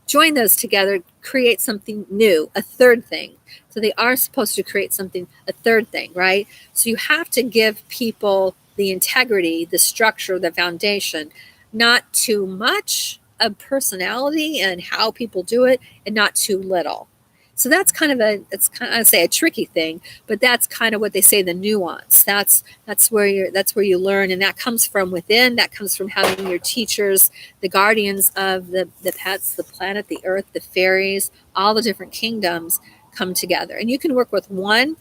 Join those together, create something new, a third thing. So they are supposed to create something, a third thing, right? So you have to give people the integrity, the structure, the foundation, not too much of personality and how people do it, and not too little. So that's kind of a tricky thing, but that's kind of what they say, the nuance. That's where you learn, and that comes from within. That comes from having your teachers, the guardians of the pets, the planet, the earth, the fairies, all the different kingdoms come together. And you can work with one,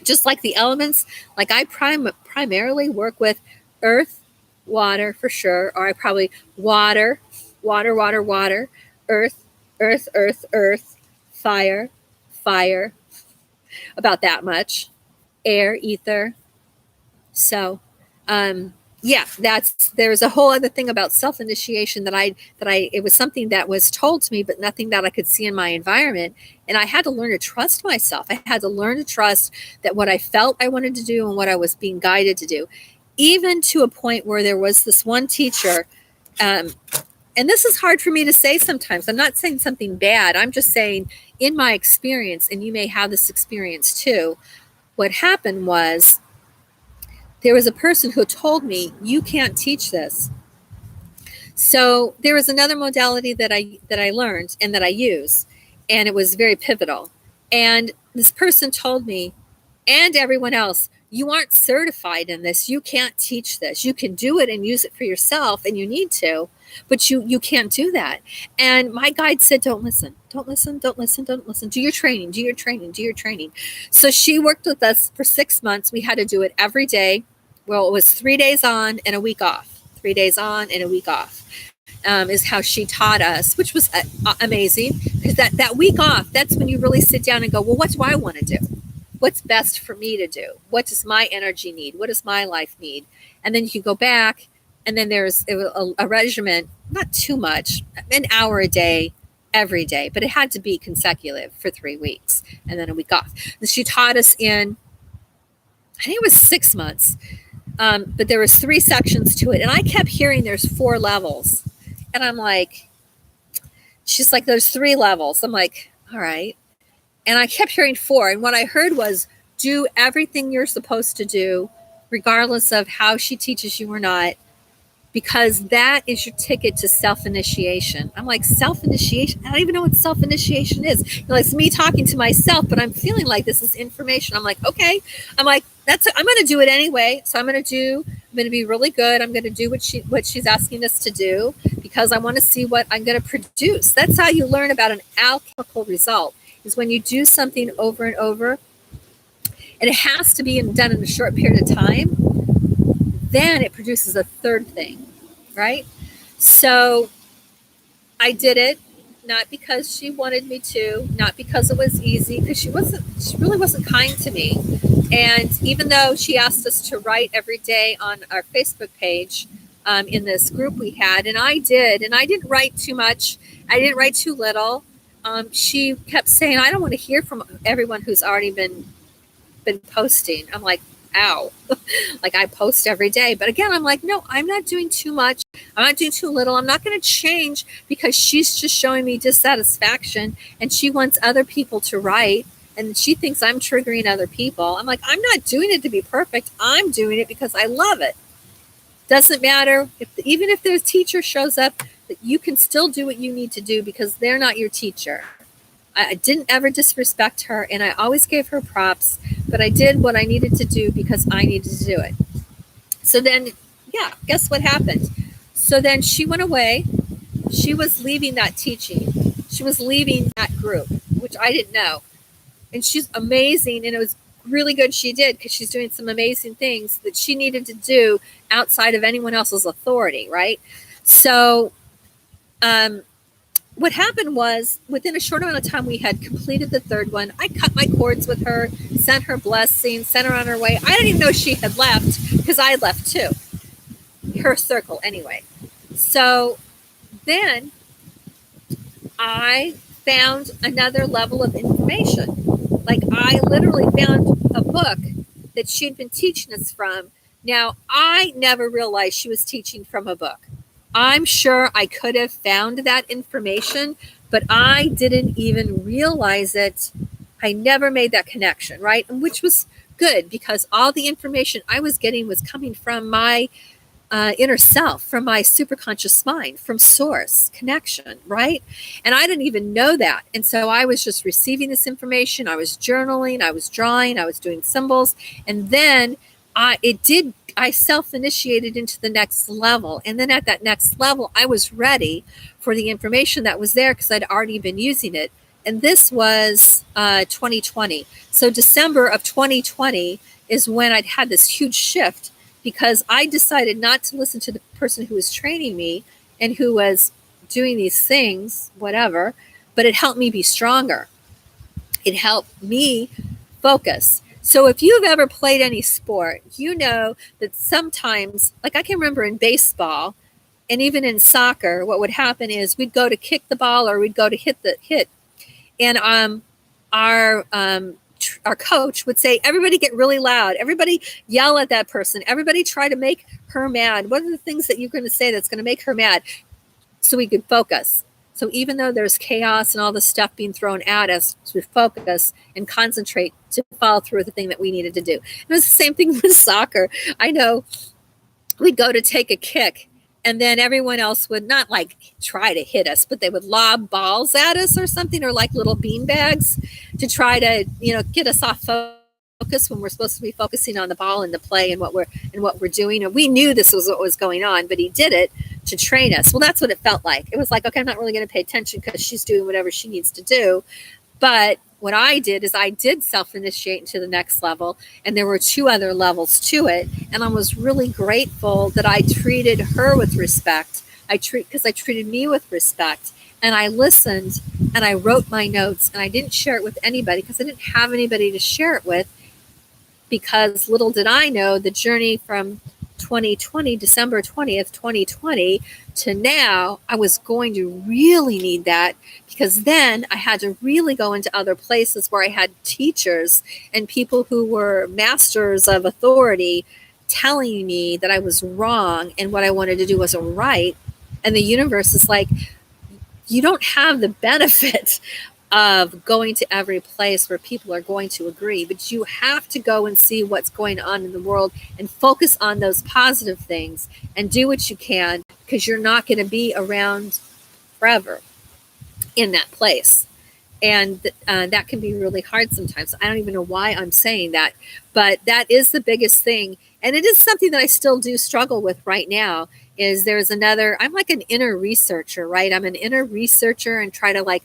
just like the elements. Like I primarily work with earth, water for sure, or I probably water, earth, earth, fire, about that much, air, ether. So yeah, there's a whole other thing about self-initiation that it was something that was told to me, but nothing that I could see in my environment. And I had to learn to trust myself. I had to learn to trust that what I felt I wanted to do and what I was being guided to do, even to a point where there was this one teacher, and this is hard for me to say sometimes. I'm not saying something bad. I'm just saying, in my experience, and you may have this experience too, what happened was there was a person who told me, you can't teach this. So there was another modality that I learned and that I use, and it was very pivotal. And this person told me, and everyone else, you aren't certified in this. You can't teach this. You can do it and use it for yourself, and you need to, but you can't do that. And my guide said, don't listen. Do your training. So she worked with us for 6 months. We had to do it every day. Well, it was 3 days on and a week off. 3 days on and a week off. Is how she taught us, which was amazing, because that week off, that's when you really sit down and go, well, what do I want to do? What's best for me to do? What does my energy need? What does my life need? And then you can go back, and then there's a regimen, not too much, an hour a day, every day, but it had to be consecutive for 3 weeks and then a week off. And she taught us in, I think it was 6 months, but there was 3 sections to it. And I kept hearing there's 4 levels. And I'm like, she's like, there's 3 levels. I'm like, all right. And I kept hearing 4. And what I heard was do everything you're supposed to do, regardless of how she teaches you or not, because that is your ticket to self-initiation. I'm like, self-initiation? I don't even know what self-initiation is. It's me talking to myself, but I'm feeling like this is information. I'm like, okay. I'm like, I'm going to do it anyway. So I'm going to be really good. I'm going to do what she's asking us to do because I want to see what I'm going to produce. That's how you learn about an alchemical result, is when you do something over and over, and it has to be done in a short period of time, then it produces a third thing, right? So I did it, not because she wanted me to, not because it was easy, because she really wasn't kind to me. And even though she asked us to write every day on our Facebook page, in this group we had, and I didn't write too much. I didn't write too little. She kept saying, I don't want to hear from everyone who's already been posting. I'm like, ow. Like, I post every day. But again, I'm like, no, I'm not doing too much. I'm not doing too little. I'm not going to change because she's just showing me dissatisfaction and she wants other people to write and she thinks I'm triggering other people. I'm like, I'm not doing it to be perfect. I'm doing it because I love it. Doesn't matter even if the teacher shows up, that you can still do what you need to do because they're not your teacher. I didn't ever disrespect her, and I always gave her props, but I did what I needed to do because I needed to do it. So then, yeah, guess what happened? So then she went away. She was leaving that teaching. She was leaving that group, which I didn't know. And she's amazing, and it was really good she did because she's doing some amazing things that she needed to do outside of anyone else's authority, right? So, what happened was, within a short amount of time, we had completed the 3rd one. I cut my cords with her, sent her blessings, sent her on her way. I didn't even know she had left because I had left too. Her circle, anyway. So then I found another level of information. Like, I literally found a book that she'd been teaching us from. Now, I never realized she was teaching from a book. I'm sure I could have found that information, but I didn't even realize it. I never made that connection, right? And which was good because all the information I was getting was coming from my inner self, from my superconscious mind, from source connection, right? And I didn't even know that. And so I was just receiving this information. I was journaling, I was drawing, I was doing symbols. And then I self-initiated into the next level. And then at that next level, I was ready for the information that was there because I'd already been using it. And this was 2020. So December of 2020 is when I'd had this huge shift because I decided not to listen to the person who was training me and who was doing these things, whatever, but it helped me be stronger. It helped me focus. So if you've ever played any sport, you know that sometimes, like I can remember in baseball and even in soccer, what would happen is we'd go to kick the ball or we'd go to hit. And our coach would say, everybody get really loud. Everybody yell at that person. Everybody try to make her mad. What are the things that you're going to say that's going to make her mad? So we could focus. So even though there's chaos and all the stuff being thrown at us, to focus and concentrate to follow through with the thing that we needed to do. And it was the same thing with soccer. I know we'd go to take a kick and then everyone else would not like try to hit us, but they would lob balls at us or something, or like little bean bags to try to, get us off focus when we're supposed to be focusing on the ball and the play and what we're doing. And we knew this was what was going on, but he did it to train us. Well, that's what it felt like. It was like, okay, I'm not really going to pay attention because she's doing whatever she needs to do. But what I did is I did self-initiate into the next level, and there were 2 other levels to it. And I was really grateful that I treated her with respect. Because I treated me with respect, and I listened and I wrote my notes, and I didn't share it with anybody because I didn't have anybody to share it with, because little did I know the journey from 2020, December 20th, 2020, to now, I was going to really need that, because then I had to really go into other places where I had teachers and people who were masters of authority telling me that I was wrong and what I wanted to do wasn't right. And the universe is like, you don't have the benefit of going to every place where people are going to agree, but you have to go and see what's going on in the world and focus on those positive things and do what you can, because you're not going to be around forever in that place. And that can be really hard sometimes. I don't even know why I'm saying that, but that is the biggest thing. And it is something that I still do struggle with right now. I'm like an inner researcher, right? I'm an inner researcher and try to like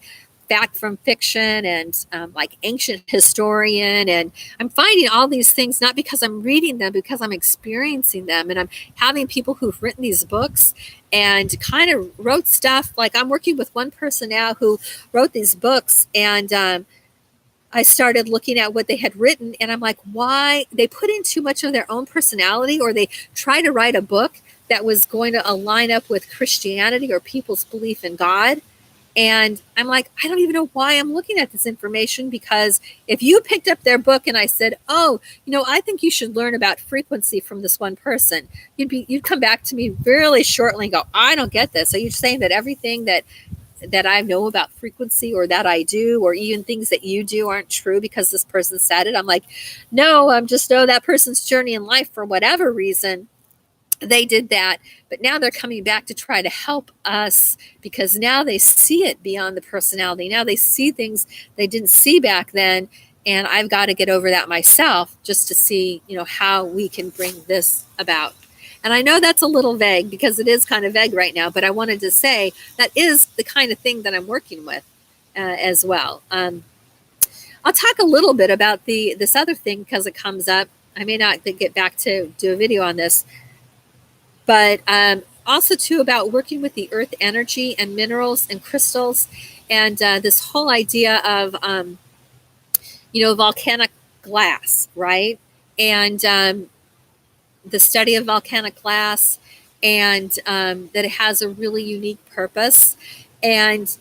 fact from fiction and like ancient historian. And I'm finding all these things, not because I'm reading them, because I'm experiencing them. And I'm having people who've written these books and kind of wrote stuff. Like I'm working with one person now who wrote these books, and I started looking at what they had written, and I'm like, why? They put in too much of their own personality, or they try to write a book that was going to align up with Christianity or people's belief in God. And I'm like, I don't even know why I'm looking at this information, because if you picked up their book and I said, oh, I think you should learn about frequency from this one person, you'd come back to me really shortly and go, I don't get this. Are you saying that everything that I know about frequency, or that I do, or even things that you do, aren't true because this person said it? I'm like, no, I'm just know that person's journey in life, for whatever reason, they did that, but now they're coming back to try to help us, because now they see it beyond the personality. Now they see things they didn't see back then, and I've got to get over that myself, just to see, how we can bring this about. And I know that's a little vague, because it is kind of vague right now, but I wanted to say that is the kind of thing that I'm working with as well. I'll talk a little bit about this other thing, because it comes up. I may not get back to do a video on this, but also too about working with the earth energy and minerals and crystals, and this whole idea of volcanic glass, right? And the study of volcanic glass, and that it has a really unique purpose. And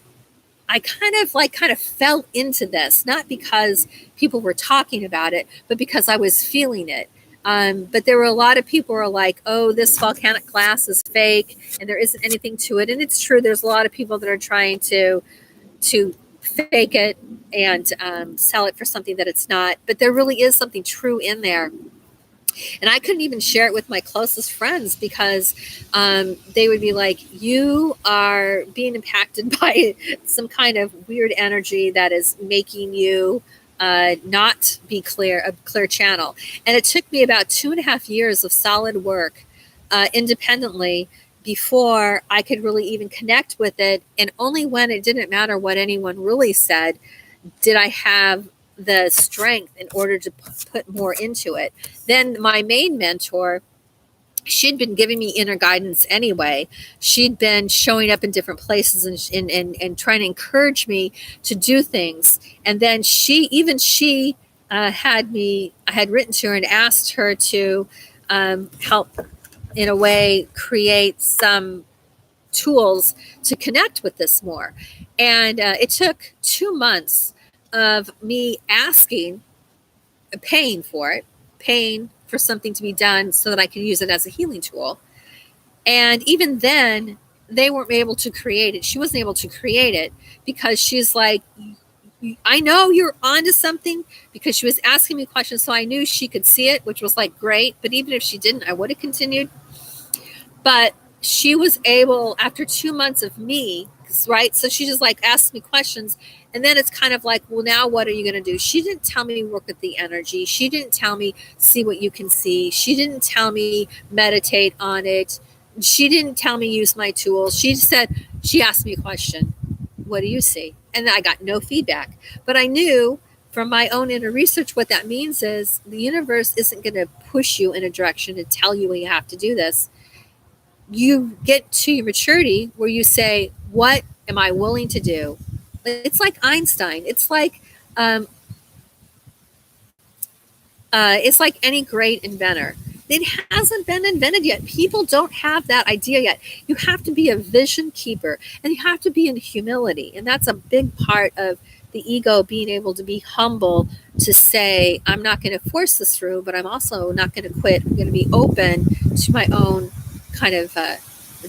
I kind of fell into this, not because people were talking about it, but because I was feeling it. But there were a lot of people who are like, oh, this volcanic glass is fake and there isn't anything to it. And it's true. There's a lot of people that are trying to fake it and sell it for something that it's not. But there really is something true in there. And I couldn't even share it with my closest friends, because they would be like, you are being impacted by some kind of weird energy that is making you not be a clear channel. And it took me about 2.5 years of solid work independently before I could really even connect with it. And only when it didn't matter what anyone really said did I have the strength in order to put more into it. Then my main mentor, she'd been giving me inner guidance anyway. She'd been showing up in different places and trying to encourage me to do things. And then I had written to her and asked her to help, in a way, create some tools to connect with this more. And it took 2 months of me paying for something to be done so that I could use it as a healing tool. And even then, they weren't able to create it. She wasn't able to create it because she's like, I know you're onto something, because she was asking me questions. So I knew she could see it, which was like great. But even if she didn't, I would have continued. But she was able, after 2 months of me, right? So she just like asked me questions. And then it's kind of like, well, now what are you going to do? She didn't tell me work with the energy. She didn't tell me see what you can see. She didn't tell me meditate on it. She didn't tell me use my tools. She asked me a question. What do you see? And I got no feedback. But I knew from my own inner research what that means is the universe isn't going to push you in a direction and tell you you have to do this. You get to your maturity where you say, what am I willing to do? It's like Einstein. It's like any great inventor. it hasn't been invented yet. People don't have that idea yet. You have to be a vision keeper, and you have to be in humility. And that's a big part of the ego, being able to be humble to say, I'm not going to force this through, but I'm also not going to quit. I'm going to be open to my own kind of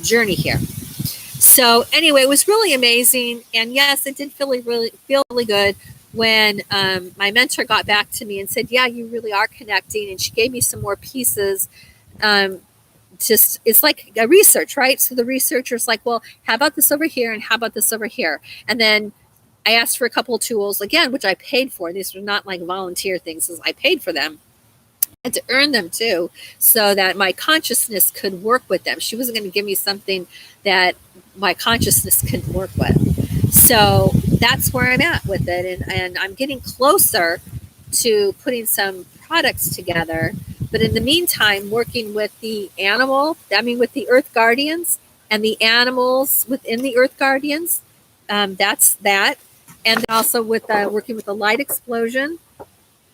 journey here. So anyway, it was really amazing. And yes, it did feel really good when my mentor got back to me and said, yeah, you really are connecting. And she gave me some more pieces. Just it's like a research, right? So the researcher's like, well, how about this over here? And how about this over here? And then I asked for a couple of tools again, which I paid for. These were not like volunteer things. I paid for them. I had to earn them too, so that my consciousness could work with them. She wasn't going to give me something that my consciousness couldn't work with. So that's where I'm at with it. And I'm getting closer to putting some products together. But in the meantime, working with the with the Earth Guardians and the animals within the Earth Guardians. That's that. And also with working with the light explosion.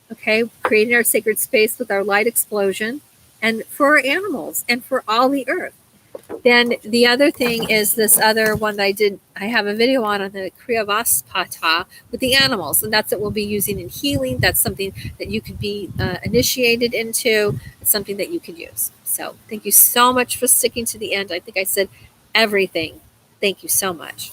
Okay, creating our sacred space with our light explosion, and for our animals and for all the earth. Then the other thing is this other one that I have a video on the Kriyavaspata with the animals, and that's what we'll be using in healing. That's something that you could be initiated into. It's something that you could use. So thank you so much for sticking to the end. I think I said everything. Thank you so much.